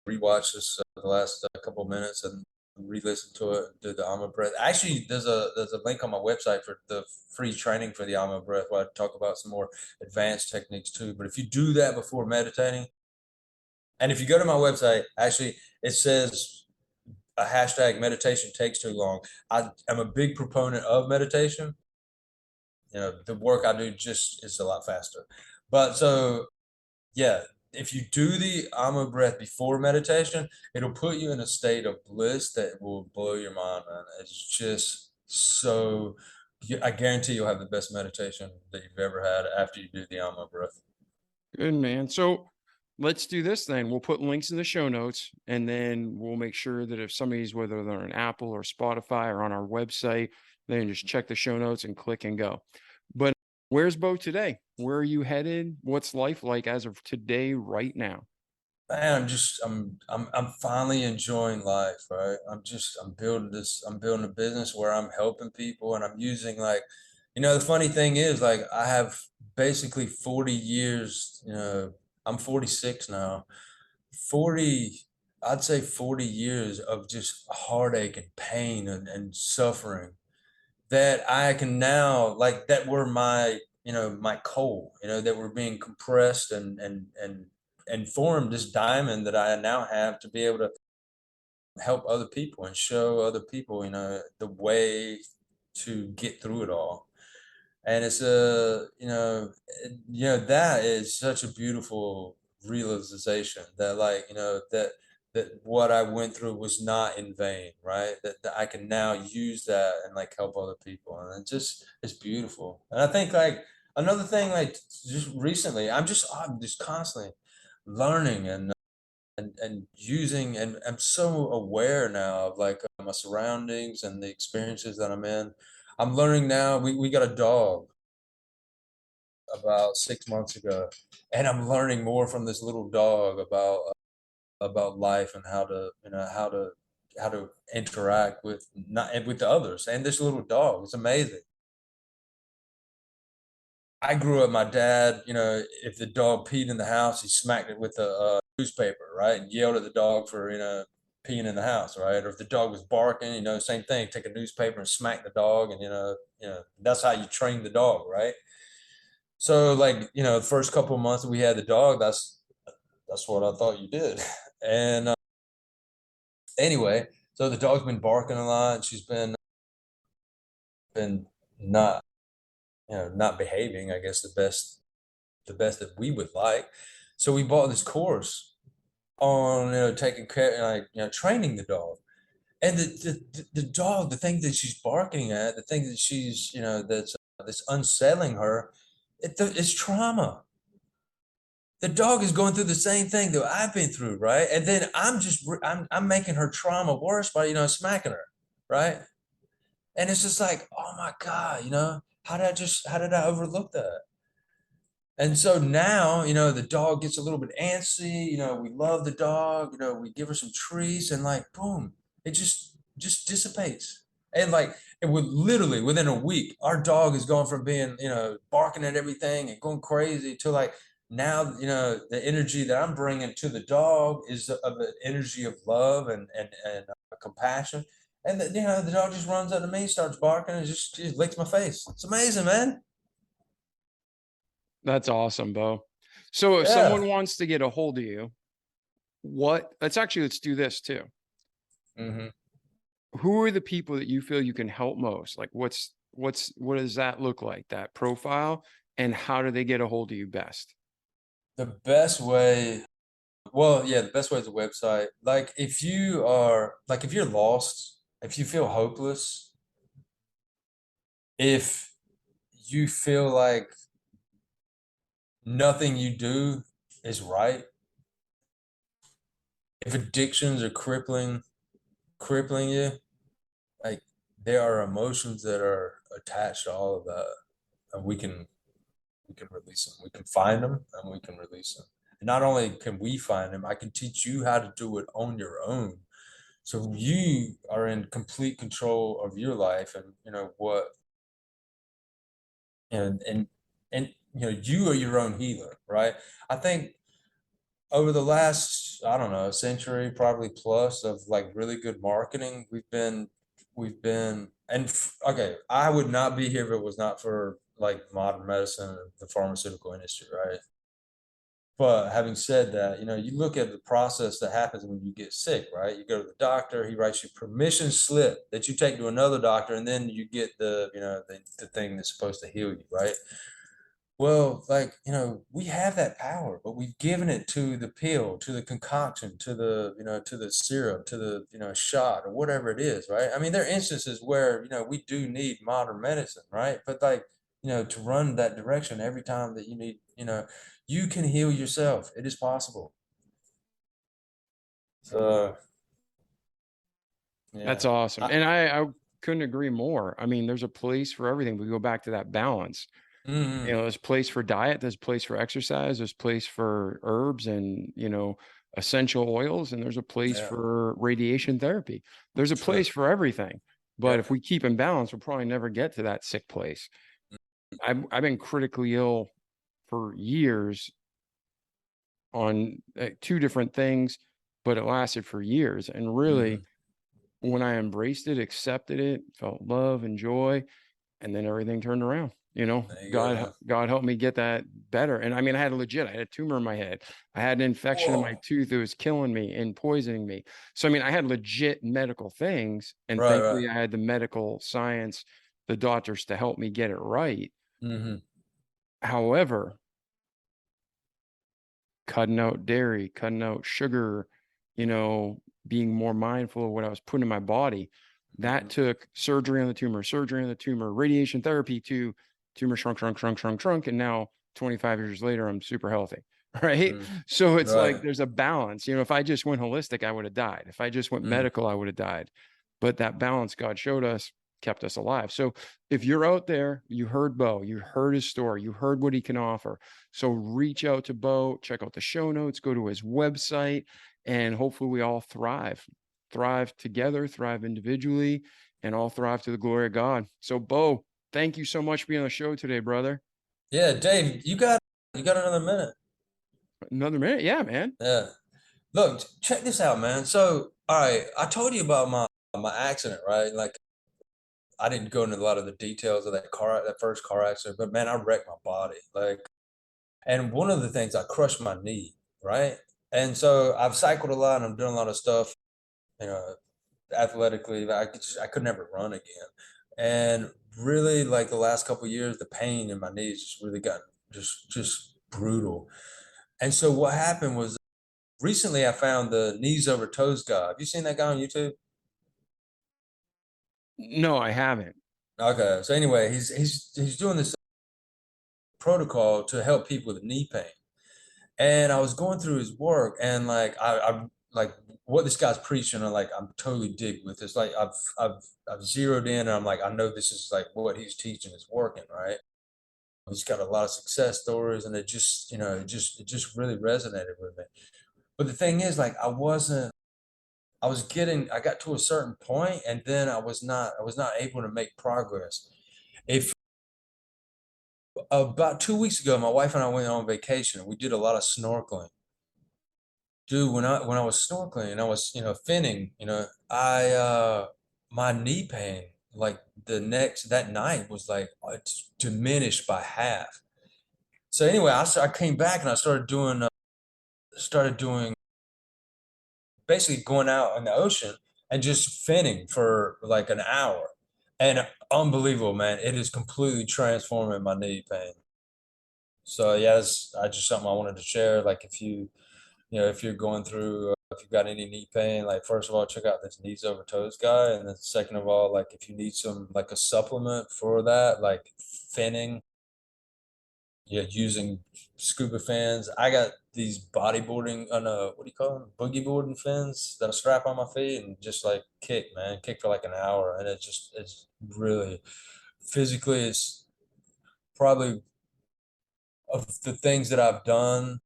rewatch this the last couple minutes and re-listen to it, do the AMO breath. Actually, there's a link on my website for the free training for the AMO breath where I talk about some more advanced techniques too. But if you do that before meditating, and if you go to my website, actually, it says a hashtag meditation takes too long. I am a big proponent of meditation. The work I do just is a lot faster. But so, yeah, if you do the AMO breath before meditation, it'll put you in a state of bliss that will blow your mind, man. It's just so, I guarantee you'll have the best meditation that you've ever had after you do the AMO breath. Good, man. So let's do this then. We'll put links in the show notes, and then we'll make sure that if somebody's, whether they're on Apple or Spotify or on our website, they can just check the show notes and click and go. But where's Bo today? Where are you headed? What's life like as of today, right now? Man, I'm finally enjoying life, right? I'm building a business where I'm helping people and I'm using, like, the funny thing is, like, I have basically 40 years, I'm 46 now. 40, I'd say 40 years of just heartache and pain and suffering that I can now, like, that were my coal, that were being compressed and formed this diamond that I now have to be able to help other people and show other people, the way to get through it all. And it's that is such a beautiful realization that, like, that what I went through was not in vain, right? That I can now use that and, like, help other people, and it's beautiful. And I think, like, another thing, like, just recently, I'm just constantly learning and using, and I'm so aware now of, like, my surroundings and the experiences that I'm in. I'm learning now. We got a dog about 6 months ago, and I'm learning more from this little dog about life and how to interact with, not with the others, and this little dog. It's amazing. I grew up, my dad, if the dog peed in the house, he smacked it with a newspaper, right? And yelled at the dog for, peeing in the house, right? Or if the dog was barking, same thing, take a newspaper and smack the dog. And, that's how you train the dog, right? So, like, the first couple of months that we had the dog, that's what I thought you did. And anyway, so the dog's been barking a lot, and she's been not, not behaving, I guess, the best that we would like. So we bought this course on, taking care, like, training the dog. And the dog, the thing that she's barking at, the thing that she's, that's unsettling her, it's trauma. The dog is going through the same thing that I've been through, right? And then I'm making her trauma worse by, smacking her, right? And it's just like, oh my God, how did I overlook that? And so now, the dog gets a little bit antsy, we love the dog, we give her some treats, and, like, boom, it just dissipates. And, like, it would literally, within a week, our dog is going from being, barking at everything and going crazy to, like, now, the energy that I'm bringing to the dog is of an energy of love and compassion. And the dog just runs up to me, starts barking, and just licks my face. It's amazing, man. That's awesome, Bo. So if Yeah. someone wants to get a hold of you, let's do this too. Hmm. Who are the people that you feel you can help most? Like what does that look like, that profile, and how do they get a hold of you best? The best way, well, yeah, the best way is a website. Like, if you're lost if you feel hopeless, if you feel like nothing you do is right, if addictions are crippling you, like there are emotions that are attached to all of that, and we can release them. We can find them and we can release them. And not only can we find them, I can teach you how to do it on your own. So you are in complete control of your life and what and you are your own healer, right? I think over the last, I don't know, century probably plus of like really good marketing, we've been okay, I would not be here if it was not for like modern medicine and the pharmaceutical industry, right? But having said that, you look at the process that happens when you get sick, right? You go to the doctor, he writes you permission slip that you take to another doctor, and then you get the thing that's supposed to heal you, right? Well, like, we have that power, but we've given it to the pill, to the concoction, to the syrup, to the, shot or whatever it is, right? I mean, there are instances where, we do need modern medicine, right? But like, to run that direction every time that you need, you can heal yourself. It is possible. So, That's yeah. awesome. And I couldn't agree more. I mean, there's a place for everything. We go back to that balance. Mhm. There's a place for diet, there's a place for exercise, there's a place for herbs and, essential oils, and there's a place Yeah, for radiation therapy. There's a true. place for everything. But if Yep. we keep in balance, we'll probably never get to that sick place. I've been critically ill for years on two different things, but it lasted for years. And really, Mhm. when I embraced it, accepted it, felt love and joy, and then everything turned around. There you go, God, man. God helped me get that better. And I mean, I had a tumor in my head. I had an infection in my Whoa. tooth that was killing me and poisoning me. So, I mean, I had legit medical things. And Right, right. thankfully, I had the medical science, the doctors to help me get it right. Hmm. However, cutting out dairy, cutting out sugar, being more mindful of what I was putting in my body. That Hmm. took surgery on the tumor, radiation therapy to tumor shrunk. And now 25 years later, I'm super healthy. Right. Hmm. So it's like Right. there's a balance. If I just went holistic, I would have died. If I just went Mm. medical, I would have died. But that balance God showed us kept us alive. So if you're out there, you heard Bo, you heard his story, you heard what he can offer. So reach out to Bo, check out the show notes, go to his website, and hopefully we all thrive together, thrive individually, and all thrive to the glory of God. So Bo, thank you so much for being on the show today, brother. Yeah, Dave, you got another minute. Another minute? Yeah, man. Yeah. Look, check this out, man. So, all right, I told you about my accident, right? Like I didn't go into a lot of the details of that first car accident, but man, I wrecked my body. Like, and one of the things I crushed my knee, right? And so I've cycled a lot and I'm doing a lot of stuff, you know, athletically. I could never run again. And really like the last couple of years, the pain in my knees just really got just brutal. And so what happened was recently I found the knees over toes guy. Have you seen that guy on YouTube? No, I haven't. Okay. So anyway, he's doing this protocol to help people with knee pain. And I was going through his work and like I like what this guy's preaching and like I'm totally dig with this. Like I've zeroed in and I'm like, I know this is like what he's teaching is working, right? He's got a lot of success stories and it just, it just really resonated with me. But the thing is, like I got to a certain point and then I was not able to make progress. If About 2 weeks ago, my wife and I went on vacation. We did a lot of snorkeling. Dude, when I was snorkeling and I was, finning, I my knee pain, like that night was like it's diminished by half. So anyway, I came back and I started doing basically going out in the ocean and just finning for like an hour. And unbelievable, man. It is completely transforming my knee pain. So yeah, that's just something I wanted to share. Like if you're going through if you've got any knee pain, like first of all, check out this knees over toes guy. And then second of all, like if you need some like a supplement for that, like finning, yeah, using scuba fins. I got these bodyboarding what do you call them? Boogie boarding fins that I strap on my feet and just like kick, man. Kick for like an hour. And it's really physically it's probably of the things that I've done,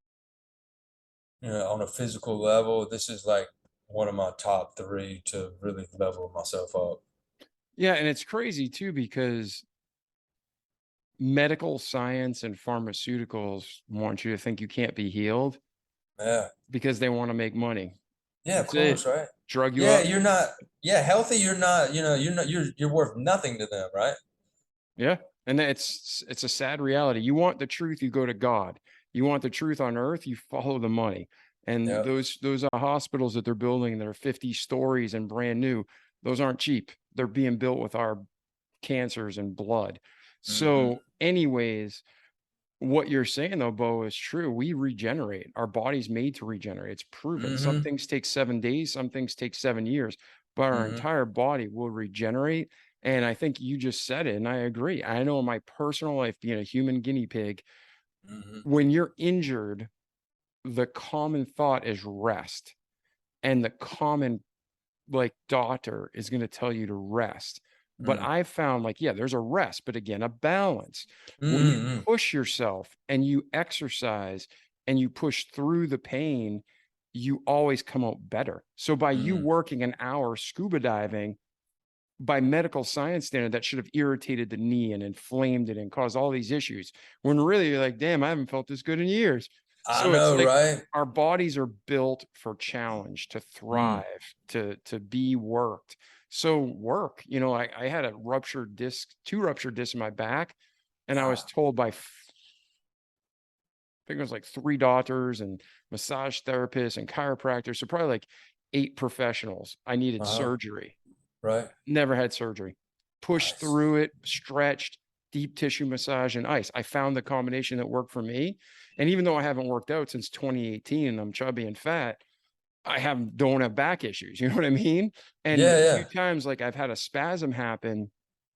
on a physical level, this is like one of my top three to really level myself up. Yeah, and it's crazy too because medical science and pharmaceuticals want you to think you can't be healed Yeah. because they want to make money. Yeah, of That's it. course, right? Drug you Yeah, up. you're not, yeah, healthy, you're not, you're worth nothing to them, right? Yeah. And it's a sad reality. You want the truth, you go to God. You want the truth on earth, you follow the money. And Yep. those hospitals that they're building that are 50 stories and brand new, those aren't cheap. They're being built with our cancers and blood. Mm-hmm. So, anyways, what you're saying though, Bo, is true. We regenerate. Our body's made to regenerate. It's proven. Some Mm-hmm. things take 7 days, some things take 7 years, but our Mm-hmm. entire body will regenerate. And I think you just said it, and I agree. I know in my personal life, being a human guinea pig, Mm-hmm. when you're injured, the common thought is rest. And the common like doctor is going to tell you to rest. But Mm-hmm. I found like, yeah, there's a rest, but again, a balance. When you Mm-hmm. push yourself and you exercise and you push through the pain, you always come out better. So by you Mm-hmm. working an hour scuba diving, by medical science standard, that should have irritated the knee and inflamed it and caused all these issues. When really you're like, damn, I haven't felt this good in years. I So it's know, like right? our bodies are built for challenge, to Mm. thrive, to be worked. So work, I had a ruptured disc, two ruptured discs in my back, and I was Ah, told by I think it was like 3 doctors and massage therapists and chiropractors, so probably like 8 professionals. I needed uh-huh. surgery. Right. Never had surgery. Pushed Nice. through it, stretched, deep tissue massage and ice. I found the combination that worked for me. And even though I haven't worked out since 2018 and I'm chubby and fat, don't have back issues. You know what I mean? And Yeah, the few yeah. times like I've had a spasm happen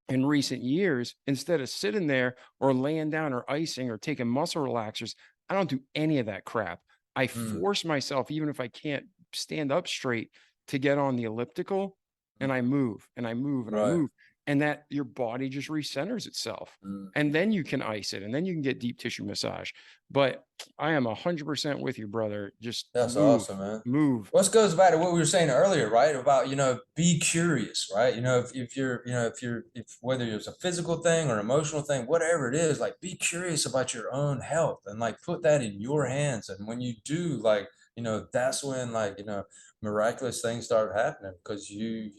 in recent years, instead of sitting there or laying down or icing or taking muscle relaxers, I don't do any of that crap. I Mm. force myself, even if I can't stand up straight, to get on the elliptical, and I Mm. move and I move and I Right. move. And that your body just recenters itself. Mm. And then you can ice it and then you can get deep tissue massage. But I am 100% with you, brother. Just That's move, awesome, man. move. Well, this goes back to what we were saying earlier, right? About, be curious, right? If you're, if whether it's a physical thing or an emotional thing, whatever it is, like be curious about your own health and like put that in your hands. And when you do, like, that's when like, miraculous things start happening because you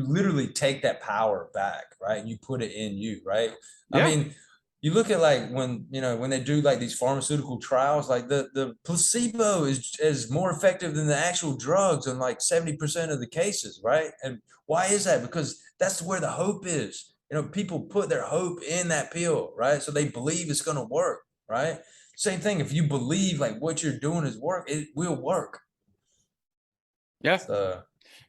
literally take that power back, right? And you put it in you, right? I Yeah. mean, you look at like when they do like these pharmaceutical trials, like the placebo is more effective than the actual drugs in like 70% of the cases, right? And why is that? Because that's where the hope is. People put their hope in that pill, right? So they believe it's going to work, right? Same thing. If you believe like what you're doing is work, it will work. Yeah. So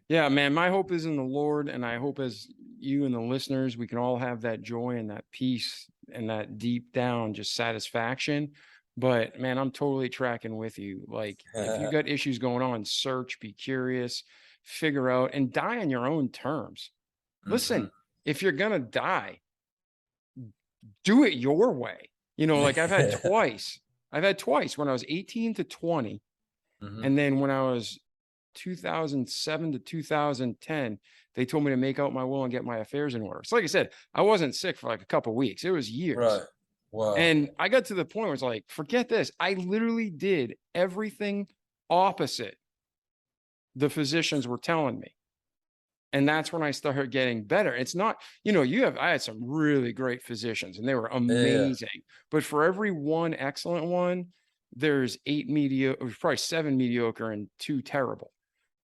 Yeah, man, my hope is in the Lord, and I hope as you and the listeners, we can all have that joy and that peace and that deep down just satisfaction. But man, I'm totally tracking with you. Like, if you got issues going on, search, be curious, figure out, and die on your own terms. mhm. Listen, if you're gonna die, do it your way. Like I've had twice when I was 18 to 20, Mhm. and then when I was 2007 to 2010, they told me to make out my will and get my affairs in order. So like I said, I wasn't sick for like a couple of weeks. It was years. Right. Wow. And I got to the point where it's like, forget this. I literally did everything opposite the physicians were telling me. And that's when I started getting better. It's not, I had some really great physicians and they were Yeah. amazing. But for every one excellent one, there's 8 mediocre, probably 7 mediocre and 2 terrible.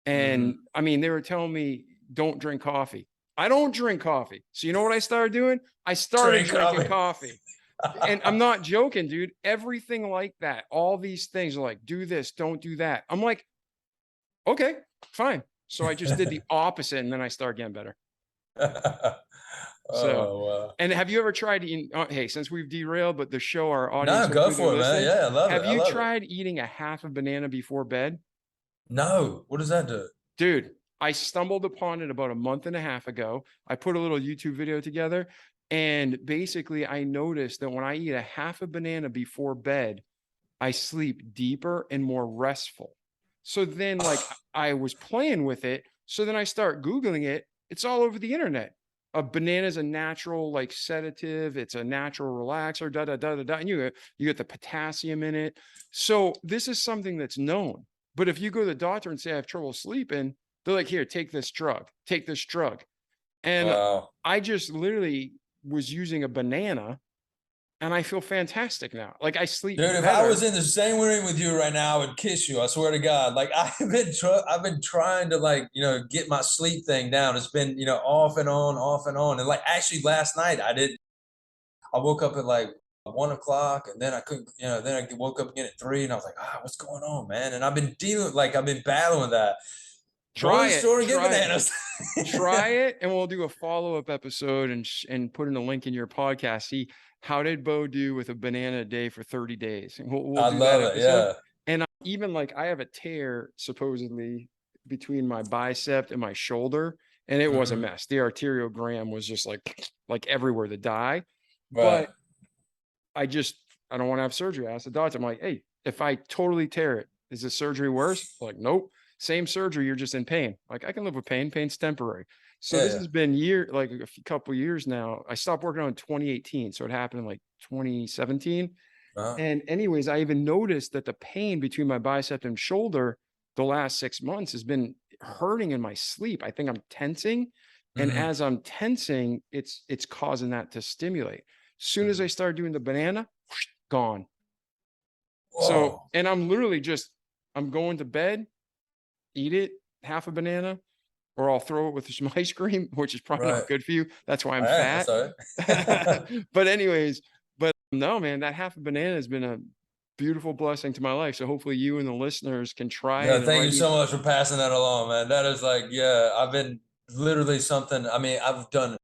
And Mhm. I mean, they were telling me, don't drink coffee. I don't drink coffee. So you know what I started doing? I started Drink drinking of it. coffee. And I'm not joking, dude. Everything like that, all these things are like, do this, don't do that. I'm like, Okay, fine. So I just did the opposite, and then I started getting better. So, Oh, wow. and have you ever tried eating? Hey, since we've derailed, but the show, our audience, No, go hopefully they're for it, man. listening. Yeah, I love it. Have I you love it. tried eating a half a banana before bed? No, what does that do? Dude, I stumbled upon it about a month and a half ago. I put a little YouTube video together, and basically I noticed that when I eat a half a banana before bed, I sleep deeper and more restful. So then, like, I was playing with it. So then I start Googling it. It's all over the internet. A banana is a natural, like, sedative. It's a natural relaxer, da da da da da. And you get the potassium in it. So this is something that's known. But if you go to the doctor and say I have trouble sleeping, they're like, here, take this drug, take this drug. And Wow. I just literally was using a banana, and I feel fantastic now. Like, I sleep Dude, if I better. was in the same room with you right now, I would kiss you. I swear to God. Like I've been trying to, like, get my sleep thing down. It's been, off and on, off and on. And like actually last night I woke up at like 1 o'clock, and then I couldn't, then I woke up again at 3, and I was like, what's going on, man? And I've been battling with that. Go to Try the it. store and get Try it. bananas. Try it, and we'll do a follow-up episode and put in a link in your podcast. See, how did Bo do with a banana a day for 30 days? And we'll I do that love it. episode. Yeah. And even, like, I have a tear supposedly between my bicep and my shoulder, and it was a Mhm. mess. The arteriogram was just like everywhere to die. Right. But I don't want to have surgery. I asked the doctor, I'm like, hey, if I totally tear it, is the surgery worse? Like, nope. Same surgery, you're just in pain. Like, I can live with pain. Pain's temporary. So Yeah, this yeah. has been like a couple years now. I stopped working on in 2018. So it happened in like 2017. Uh-huh. And anyways, I even noticed that the pain between my bicep and shoulder the last 6 months has been hurting in my sleep. I think I'm tensing. And Mhm. as I'm tensing, it's causing that to stimulate. Soon as I Mhm. started doing the banana, gone. So, Whoa. and I'm literally I'm going to bed, eat it, half a banana, or I'll throw it with some ice cream, which is probably Right. not good for you. That's why I'm Yeah, fat. that's all right. But anyways, but no, man, that half a banana has been a beautiful blessing to my life. So hopefully you and the listeners can try Yeah, it and thank you write me. so much for passing that along, man. That is like, yeah, I've been literally something. I mean, I've done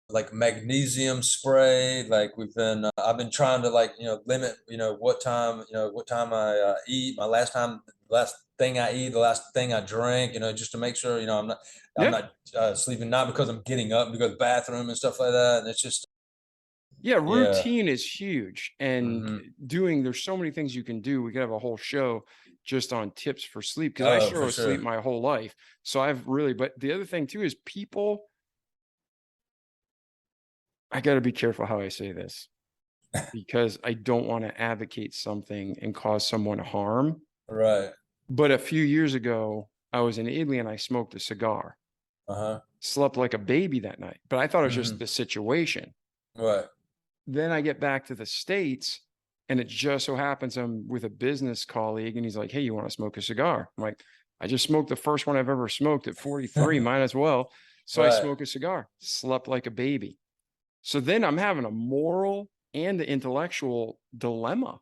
like magnesium spray. Like I've been trying to, like, limit, what time I eat. Last thing I eat, the last thing I drink. Just to make sure, I'm Yeah. not sleeping, not because I'm getting up to go to the bathroom and stuff like that. And it's just, Yeah, yeah. routine is huge. And Hmm. there's so many things you can do. We could have a whole show just on tips for sleep, because I Oh, struggle for with sleep sure. my whole life. So but the other thing too is I got to be careful how I say this, because I don't want to advocate something and cause someone harm. Right. But a few years ago, I was in Italy and I smoked a cigar, Uh-huh. slept like a baby that night, but I thought it was just Hmm. the situation. Right. Then I get back to the States, and it just so happens I'm with a business colleague, and he's like, hey, you want to smoke a cigar? I'm like, I just smoked the first one I've ever smoked at 43, might as well. So I Right. smoke a cigar, slept like a baby. So then I'm having a moral and the intellectual dilemma.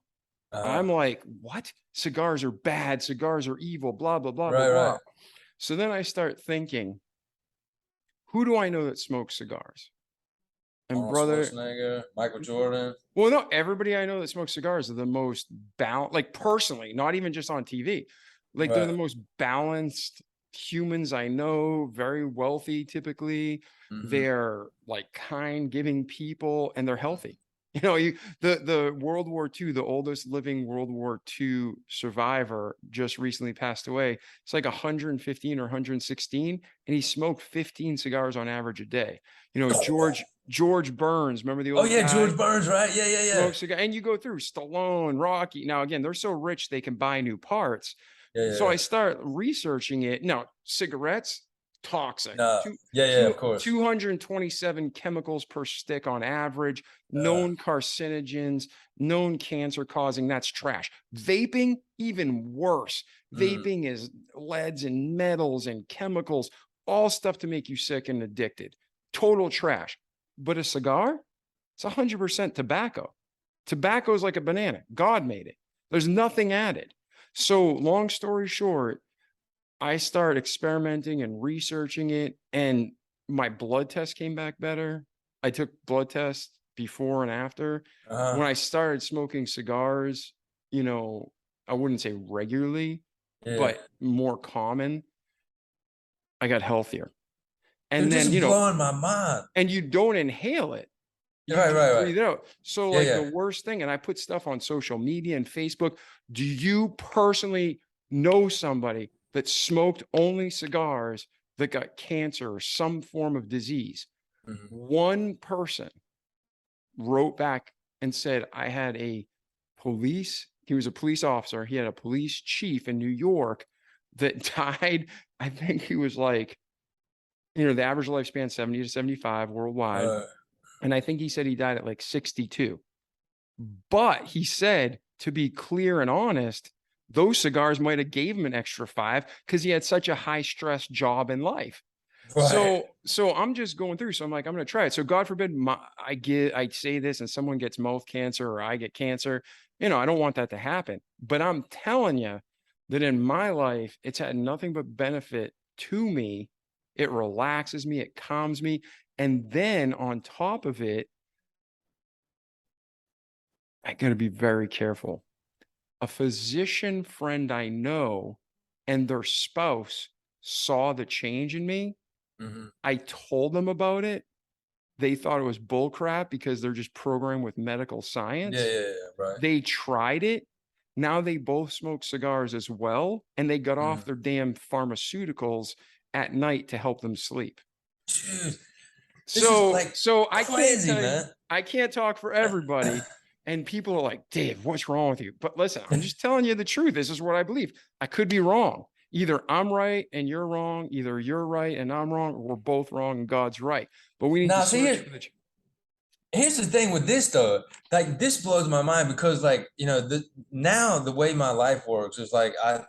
Uh-huh. I'm like, what? Cigars are bad. Cigars are evil, blah, blah, blah, blah, Right, blah. right. So then I start thinking, who do I know that smokes cigars? And Arnold brother, Schwarzenegger, Michael Jordan. well, no, everybody I know that smokes cigars are the most balanced, like, personally, not even just on TV. Like, they're Right. the most balanced humans I know, very wealthy typically. Hmm. They're like kind, giving people, and they're healthy. The World War II, the oldest living World War II survivor just recently passed away. It's like 115 or 116, and he smoked 15 cigars on average a day. George Burns, remember the Oh old yeah, guy? George Burns, right? Yeah, yeah, yeah. Smokes cigar, and you go through Stallone, Rocky. Now, again, they're so rich they can buy new parts. Yeah, yeah, So yeah. I start researching it. Now, cigarettes, toxic. No. Yeah, yeah, of course. 227 chemicals per stick on average, Uh, known carcinogens, known cancer causing. That's trash. Vaping, even worse. mm, Vaping is leads and metals and chemicals, all stuff to make you sick and addicted. Total trash. But a cigar, it's 100% tobacco. Tobacco is like a banana. God made it. There's nothing added. So long story short, I started experimenting and researching it, and my blood test came back better. I took blood tests before and after. When I started smoking cigars, you know, I wouldn't say regularly, Yeah. but more common, I got healthier. Dude, And this then, is blowing my mind. and you don't inhale it. You Right, just right, right. breathe it out. So Yeah, like the yeah. worst thing, and I put stuff on social media and Facebook. Do you personally know somebody that smoked only cigars that got cancer or some form of disease? Mhm. One person wrote back and said, I had he was a police officer. He had a police chief in New York that died. I think he was like, the average lifespan 70 to 75 worldwide. And I think he said he died at like 62. But he said, to be clear and honest, those cigars might have gave him an extra 5 because he had such a high stress job in life. Right. So I'm just going through. So I'm like, I'm going to try it. So God forbid I say this and someone gets mouth cancer or I get cancer. I don't want that to happen. But I'm telling you that in my life, it's had nothing but benefit to me. It relaxes me, it calms me. And then on top of it, I got to be very careful. A physician friend I know and their spouse saw the change in me. Mhm. I told them about it. They thought it was bull crap because they're just programmed with medical Yeah, science. yeah, yeah, right. They tried it. Now they both smoke cigars as well, and they got off Mhm. their damn pharmaceuticals at night to help them sleep. Dude, this is So, like so I can't crazy, tell you, man. I can't talk for everybody. And people are like, Dave, what's wrong with you? But listen, I'm just telling you the truth. This is what I believe. I could be wrong. Either I'm right and you're wrong. Either you're right and I'm wrong, or we're both wrong and God's right. But we need to Now, see, search for the. here's the thing with this though. Like, this blows my mind because, like, now the way my life works is like I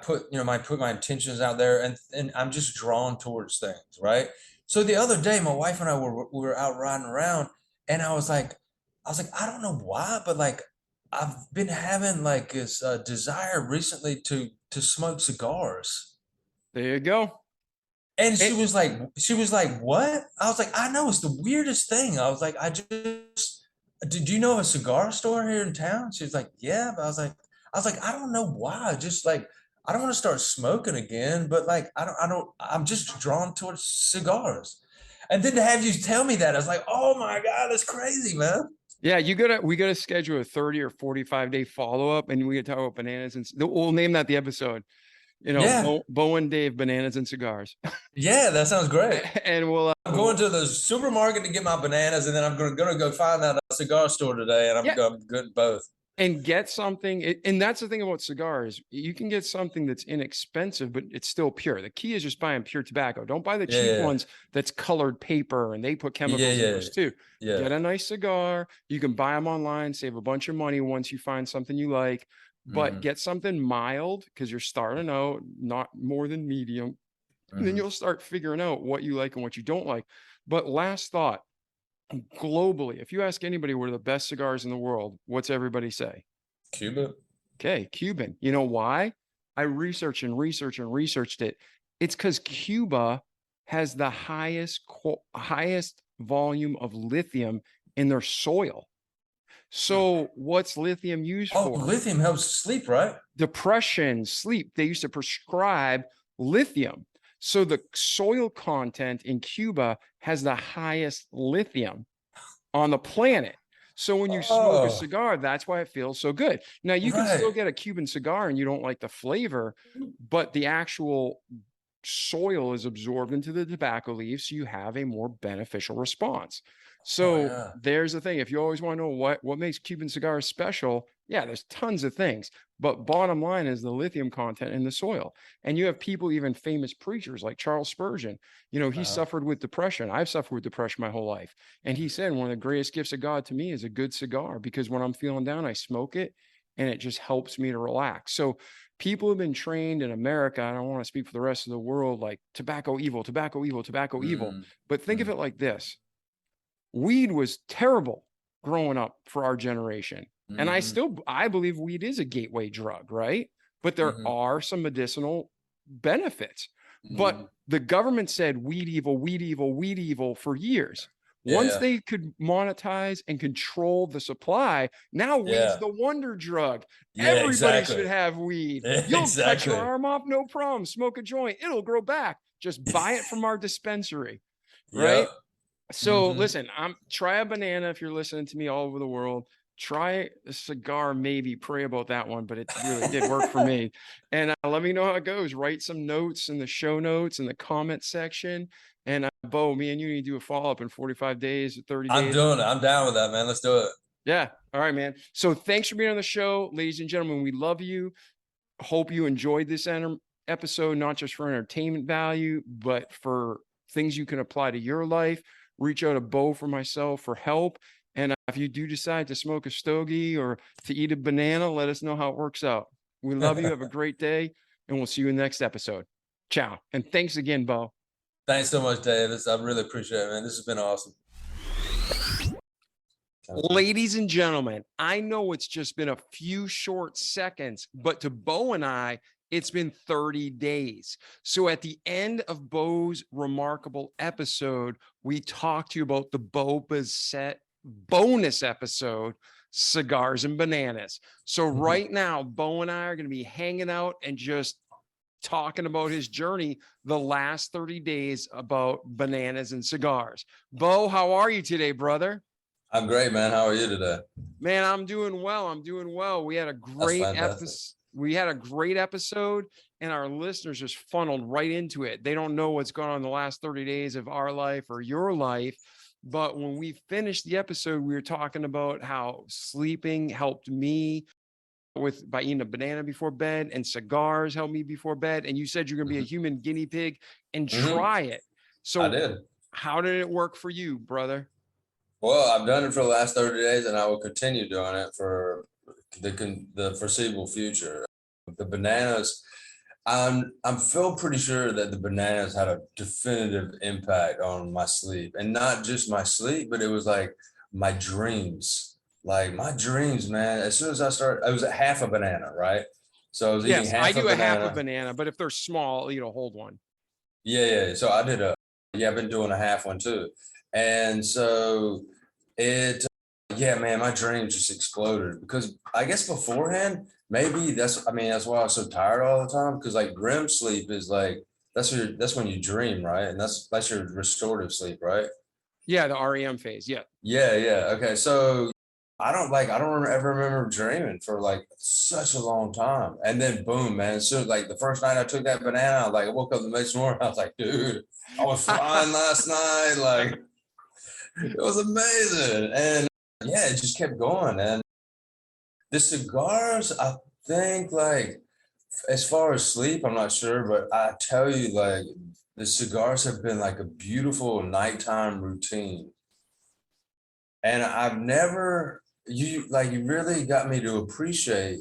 put my intentions out there, and I'm just drawn towards things, right? So the other day, my wife and I we were out riding around, and I was like, I don't know why, but like I've been having like this desire recently to smoke cigars. There you go. And she It, was like, what? I was like, I know, it's the weirdest thing. I was like, did you know a cigar store here in town? She was like, yeah, but I was like, I don't know why. Just like, I don't want to start smoking again, but like, I'm just drawn towards cigars. And then to have you tell me that, I was like, oh my God, that's crazy, man. yeah, we gotta schedule a 30 or 45-day follow-up, and we gotta talk about bananas and we'll name that the episode. Yeah. Bo and Dave, bananas and cigars. Yeah, that sounds great. And I'm going to the supermarket to get my bananas, and then I'm gonna go find that cigar store today, and yeah, I'm good at both. and get something. And that's the thing about cigars. You can get something that's inexpensive, but it's still pure. The key is just buying pure tobacco. Don't buy the Yeah, cheap yeah, ones that's colored paper and they put yeah, chemicals in yeah, those too. yeah. Get a nice cigar. You can buy them online, save a bunch of money once you find something you like, but Hmm. get something mild because you're starting out, not more than medium. And then Hmm. you'll start figuring out what you like and what you don't like. But last thought, globally, if you ask anybody what are the best cigars in the world, what's everybody say? Cuba. Okay, Cuban. You know why? I researched and researched and researched it. It's because Cuba has the highest volume of lithium in their soil. So what's lithium used Oh, for? lithium helps sleep, right? Depression, sleep. They used to prescribe lithium. So the soil content in Cuba has the highest lithium on the planet. So when you smoke a Oh, cigar, that's why it feels so good. Now you can right. still get a Cuban cigar and you don't like the flavor, but the actual soil is absorbed into the tobacco leaves, so you have a more beneficial response. Oh, So yeah. there's the thing. If you always want to know what makes Cuban cigars special, yeah, there's tons of things. But bottom line is the lithium content in the soil. And you have people, even famous preachers like Charles Spurgeon. He Uh-huh. suffered with depression. I've suffered with depression my whole life. And he said, one of the greatest gifts of God to me is a good cigar, because when I'm feeling down, I smoke it and it just helps me to relax. So people have been trained in America. I don't want to speak for the rest of the world, like tobacco evil, tobacco evil, tobacco evil. Mm, But think of mm, it like this: weed was terrible growing up for our generation. And hmm. I believe weed is a gateway drug, right? but there Mhm. are some medicinal benefits. But Mhm. the government said weed evil, weed evil, weed evil for years. Once Yeah. they could monetize and control the supply, now weed's Yeah. the wonder drug. Yeah, Everybody should exactly. have weed. You'll cut your Exactly. arm off, no problem. Smoke a joint, it'll grow back. Just buy it from our dispensary, right? Yep. So Mhm. listen, try a banana if you're listening to me all over the world. Try a cigar, maybe. Pray about that one, but it really did work for me. And let me know how it goes. Write some notes in the show notes in the comment section. And Bo, me and you need to do a follow up in 45 days, 30 I'm days. doing it. I'm down with that, man. Let's do it. Yeah. All right, man. So thanks for being on the show, ladies and gentlemen. We love you. Hope you enjoyed this episode, not just for entertainment value, but for things you can apply to your life. Reach out to Bo for myself for help. And if you do decide to smoke a stogie or to eat a banana, let us know how it works out. We love you. Have a great day, and we'll see you in the next episode. Ciao. And thanks again, Bo. Thanks so much, Dave. I really appreciate it, man. This has been awesome. Ladies and gentlemen, I know it's just been a few short seconds, but to Bo and I, it's been 30 days. So at the end of Bo's remarkable episode, we talked to you about the Bo Bissett bonus episode, Cigars and Bananas. So right now, Bo and I are going to be hanging out and just talking about his journey the last 30 days about bananas and cigars. Bo, how are you today, brother? I'm great, man. How are you today? Man, I'm doing well. I'm doing well. We had a That's great fantastic. episode. We had a great episode, and our listeners just funneled right into it. They don't know what's going on in the last 30 days of our life or your life. But when we finished the episode, we were talking about how sleeping helped me by eating a banana before bed, and cigars helped me before bed. And you said you're going to be a human guinea pig and Mhm. try it. I So did. how did it work for you, brother? Well, I've done it for the last 30 days, and I will continue doing it for the foreseeable future. The bananas, I'm feel pretty sure that the bananas had a definitive impact on my sleep, and not just my sleep, but it was like my dreams. Like my dreams, man. As soon as I was at half a banana, right? So I was eating Yes, I half a do a half a banana. banana, but if they're small, I'll eat a whole one. Yeah. So I did I've been doing a half one too. And so it, yeah, man, my dreams just exploded because I guess beforehand, maybe that's why I was so tired all the time. Cause like REM sleep is like, that's when you dream, right? And that's your restorative sleep, right? Yeah, the REM phase. Yeah. Yeah. Okay. So I don't ever remember dreaming for like such a long time. And then boom, man. So like the first night I took that banana, I woke up the next morning. I was like, dude, I was flying last night. Like it was amazing. And yeah, it just kept going. And the cigars, I think like as far as sleep, I'm not sure, but I tell you, like the cigars have been like a beautiful nighttime routine. And I've never you really got me to appreciate,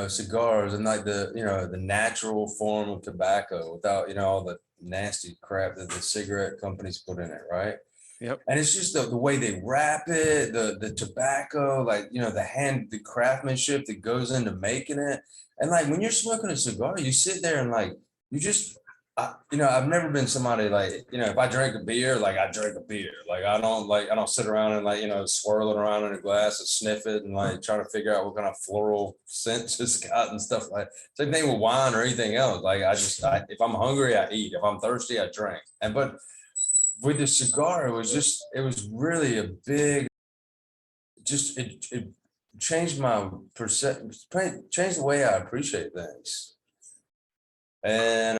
cigars and like the natural form of tobacco without, all the nasty crap that the cigarette companies put in it, right? Yep. And it's just the way they wrap it, the tobacco, like the craftsmanship that goes into making it. And like when you're smoking a cigar, you sit there and like you just I've never been somebody like, if I drink a beer, like I drink a beer. Like I don't sit around and like, swirl it around in a glass and sniff it and like try to figure out what kind of floral scents it's got and stuff like same thing with wine or anything else. Like if I'm hungry, I eat. If I'm thirsty, I drink. But with the cigar, it was really a big, it changed my perception, changed the way I appreciate things. And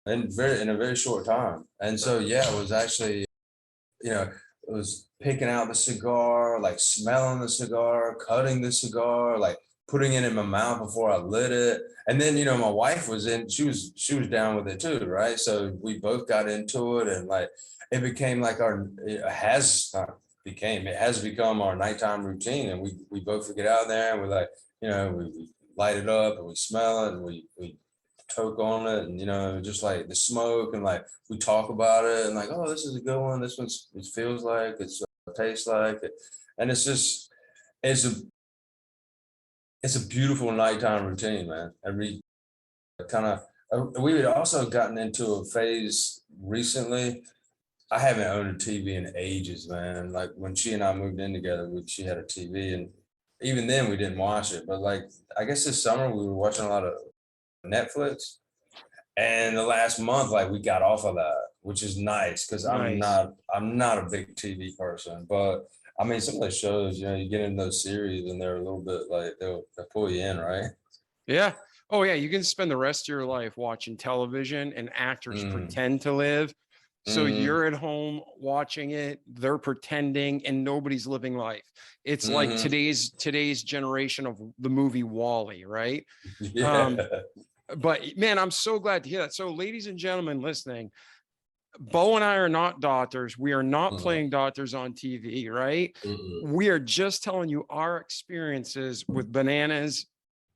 in a very short time. And so yeah, it was actually, it was picking out the cigar, like smelling the cigar, cutting the cigar, like putting it in my mouth before I lit it. And then, my wife she was down with it too, right? So we both got into it, and like it became like it has become our nighttime routine. And we both get out there and we're like, we light it up and we smell it and we toke on it, and just like the smoke, and like we talk about it and like, oh, this is a good one, this one's it feels like it's tastes like it. And it's a beautiful nighttime routine, man. kind of, we had also gotten into a phase recently. I haven't owned a TV in ages, man. Like when she and I moved in together, she had a TV, and even then we didn't watch it. But like, I guess this summer we were watching a lot of Netflix, and the last month, like we got off of that, which is nice because Nice. I'm not a big TV person, but I mean, some of those shows, you get in those series and they're a little bit like they'll pull you in, right? Yeah. Oh, yeah. You can spend the rest of your life watching television and actors Mm, pretend to live. So mm, you're at home watching it, they're pretending, and nobody's living life. It's like mm-hmm. today's generation of the movie Wall-E, right? Um, Yeah. but man, I'm so glad to hear that. So, ladies and gentlemen listening, Bo and I are not doctors. We are not Mm, playing doctors on TV, right? mm, We are just telling you our experiences with bananas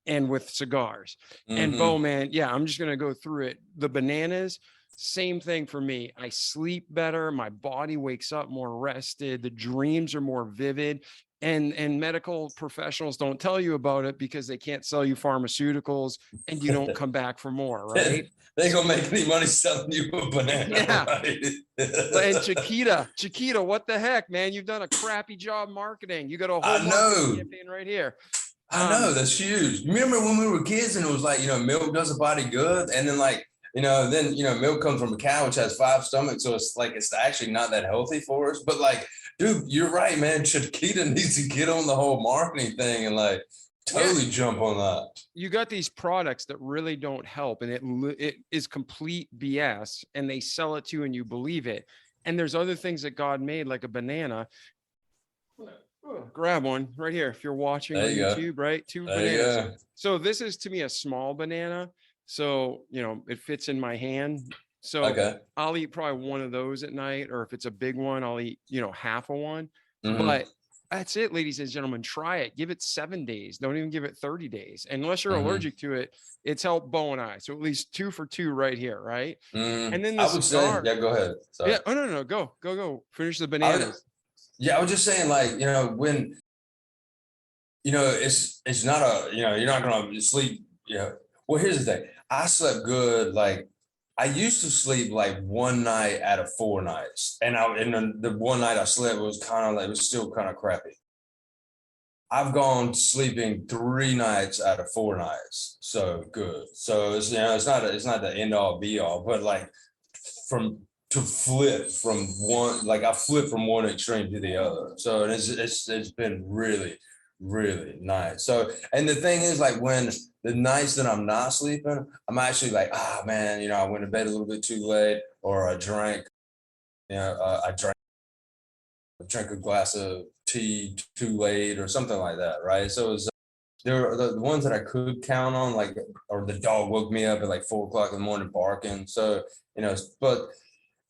and with cigars. And Bo, mm-hmm. man, yeah, I'm just going to go through it. The bananas, same thing for me. I sleep better. My body wakes up more rested. The dreams are more vivid. And medical professionals don't tell you about it because they can't sell you pharmaceuticals and you don't come back for more, right? They ain't gonna make any money selling you a banana, Yeah. right? And Chiquita, what the heck, man? You've done a crappy job marketing. You got a whole I marketing know. campaign right here. I know that's huge. Remember when we were kids and it was like, milk does the body good, and then like, milk comes from a cow which has 5 stomachs, so it's like it's actually not that healthy for us. But like, dude, you're right, man. Chiquita needs to get on the whole marketing thing and like Yeah, totally jump on that. you got these products that really don't help, and it is complete BS, and they sell it to you and you believe it. And there's other things that God made, like a banana. Grab one right here if you're watching There on you go. YouTube, right? Two There you bananas. go. So this is to me a small banana. So, it fits in my hand. So Okay. I'll eat probably one of those at night, or if it's a big one, I'll eat, half of one. Mm-hmm. But that's it, ladies and gentlemen. Try it. Give it 7 days. Don't even give it 30 days. Unless you're Mm-hmm. allergic to it, it's helped Bo and I. So at least 2 for 2 right here, right? Mm-hmm. And then the I would say, cigar. yeah, go ahead. Yeah. Sorry. Oh, no. Go. Finish the I would, bananas. yeah, I was just saying, like, when it's not you're not gonna sleep. Well, here's the thing. I slept good. Like, I used to sleep like one night out of 4 nights, and the one night I slept was kind of like, it was still kind of crappy. I've gone sleeping 3 nights out of 4 nights, so good. So it's not the end all be all, but like, from to flip from one, like I flip from one extreme to the other. So it's been really, really nice. So, and the thing is, like, when the nights that I'm not sleeping, I'm actually like, man, I went to bed a little bit too late, or I drank, I drank a glass of tea too late or something like that, right? So it's, there are the ones that I could count on, like, or the dog woke me up at like 4 o'clock in the morning barking. So, but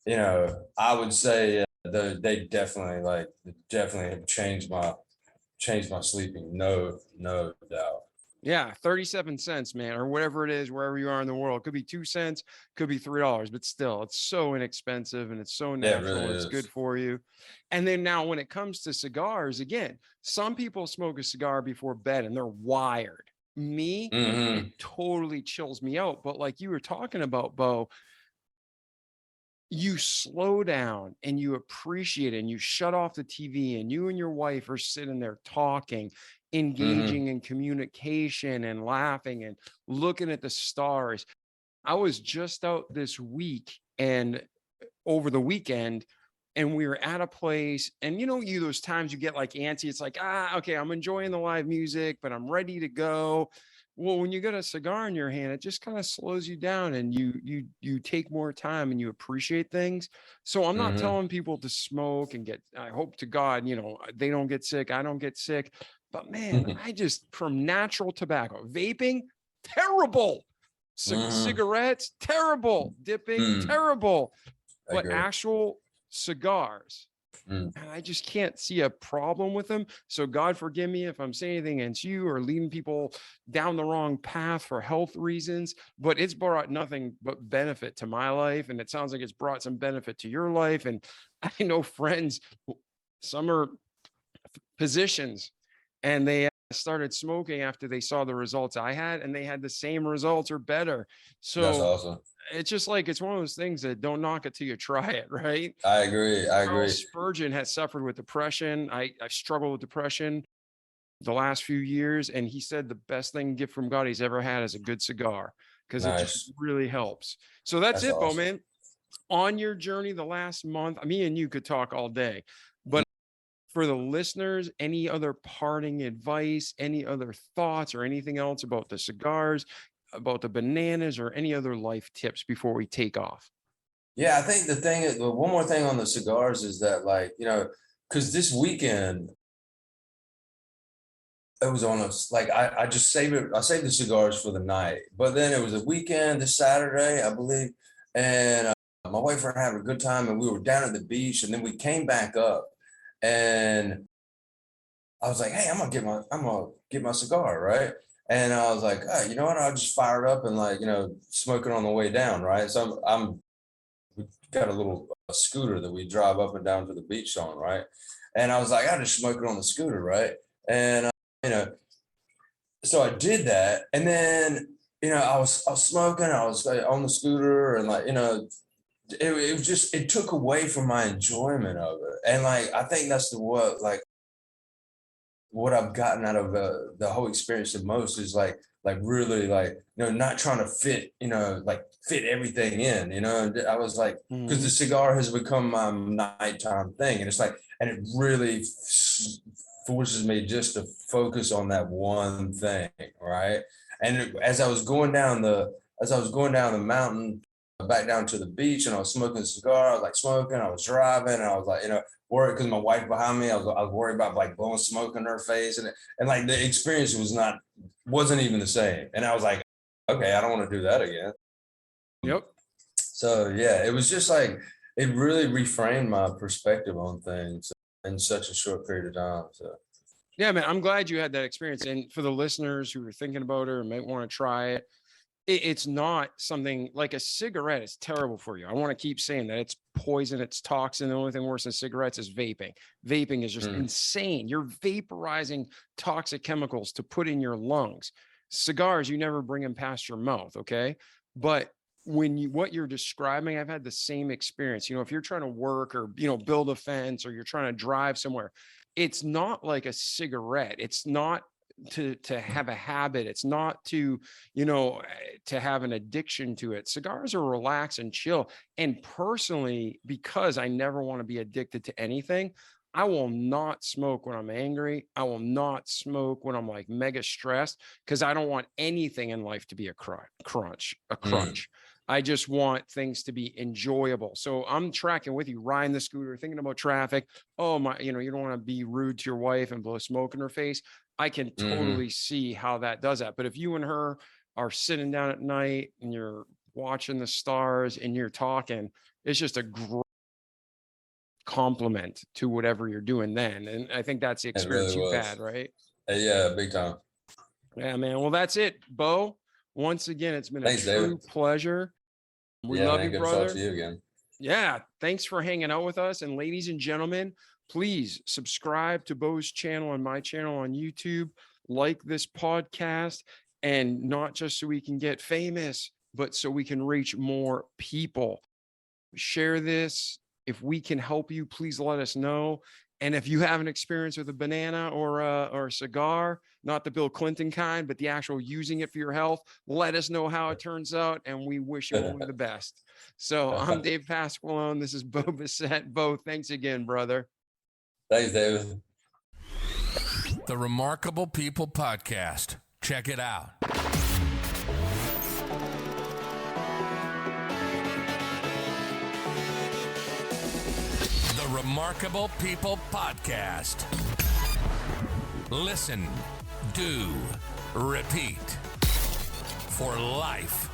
I would say, they definitely have changed my sleeping. No, no doubt. Yeah, 37 cents, man, or whatever it is, wherever you are in the world. Could be 2 cents, could be $3, but still, it's so inexpensive and it's so Yeah, it really natural. It's good is. for you. And then now, when it comes to cigars, again, some people smoke a cigar before bed and they're wired. Me, it Mm-hmm. totally chills me out. But like you were talking about, Bo, you slow down and you appreciate it and you shut off the TV and you and your wife are sitting there talking, Mm-hmm. engaging in communication and laughing and looking at the stars. I was just out this week and over the weekend, and we were at a place, and those times you get like antsy. It's like, okay, I'm enjoying the live music, but I'm ready to go. Well, when you got a cigar in your hand, it just kind of slows you down, and you take more time and you appreciate things. So I'm not Mm-hmm. telling people to smoke and I hope to God, they don't get sick, I don't get sick. But man, I just, from natural tobacco, vaping, terrible. Mm-hmm. Cigarettes, terrible. Dipping, Mm. terrible. I But agree. actual cigars, Mm. and I just can't see a problem with them. So God forgive me if I'm saying anything against you or leading people down the wrong path for health reasons, but it's brought nothing but benefit to my life. And it sounds like it's brought some benefit to your life. And I know friends, some are physicians, and they started smoking after they saw the results I had, and they had the same results or better. That's So awesome. it's just like, it's one of those things that don't knock it till you try it, right? I agree. I Charles agree. Spurgeon has suffered with depression. I struggled with depression the last few years, and he said the best thing gift from God he's ever had is a good cigar, because it just Nice. really helps. So that's That's it, Bo, awesome. man. On your journey the last month, me and you could talk all day, but for the listeners, any other parting advice, any other thoughts or anything else about the cigars, about the bananas, or any other life tips before we take off? Yeah, I think the thing is, one more thing on the cigars is that, like, because this weekend it was on us. Like, I just saved it. I saved the cigars for the night, but then it was a weekend, this Saturday, I believe, and my wife and I had a good time, and we were down at the beach, and then we came back up, and I was like, hey, I'm gonna get my cigar, right? And I was like, oh, you know what? I'll just fire it up and, like, smoke it on the way down, right? So we got a little scooter that we drive up and down to the beach on, right? And I was like, I'll just smoke it on the scooter, right? And you know, so I did that, and then I was smoking, I was on the scooter, and, like, it was just, it took away from my enjoyment of it, and, like, I think that's what I've gotten out of the whole experience the most is, like really, like, not trying to fit, like, fit everything in, and I was like, because the cigar has become my nighttime thing, and it's like, and it really forces me just to focus on that one thing, right? And as I was going down the mountain back down to the beach, and I was smoking a cigar, I was like smoking, I was driving, and I was like, worried because my wife behind me, I was worried about, like, blowing smoke in her face, and like the experience wasn't even the same. And I was like, okay, I don't want to do that again. Yep. So yeah, it was just like, it really reframed my perspective on things in such a short period of time. So Yeah, man, I'm glad you had that experience. And for the listeners who are thinking about it or might want to try it, it's not something like a cigarette is terrible for you. I want to keep saying that it's poison, it's toxin. The only thing worse than cigarettes is vaping. Vaping is just insane. You're vaporizing toxic chemicals to put in your lungs. Cigars, you never bring them past your mouth, okay? But what you're describing, I've had the same experience. If you're trying to work or, build a fence, or you're trying to drive somewhere, it's not like a cigarette. It's not to have a habit. It's not to, to have an addiction to it. Cigars are relax and chill. And personally, because I never want to be addicted to anything, I will not smoke when I'm angry. I will not smoke when I'm, like, mega stressed, because I don't want anything in life to be a crunch. I just want things to be enjoyable. So I'm tracking with you, riding the scooter, thinking about traffic. Oh my, you don't want to be rude to your wife and blow smoke in her face. I can totally see how that does that. But if you and her are sitting down at night and you're watching the stars and you're talking, it's just a great compliment to whatever you're doing then. And I think that's the experience you've had, right? Yeah, big time. Yeah, man. Well, that's it, Bo. Once again, it's been Thanks, a true David. pleasure. We Yeah, love man, you, good to talk brother. to you again. Yeah, thanks for hanging out with us. And ladies and gentlemen, please subscribe to Bo's channel and my channel on YouTube. Like this podcast, and not just so we can get famous, but so we can reach more people. Share this. If we can help you, please let us know. And if you have an experience with a banana or a cigar, not the Bill Clinton kind, but the actual using it for your health, let us know how it turns out, and we wish you only the best. So I'm Dave Pasqualone. This is Bo Bissett. Bo, thanks again, brother. Thanks, David. The Remarkable People Podcast. Check it out. The Remarkable People Podcast. Listen, do, repeat. For life.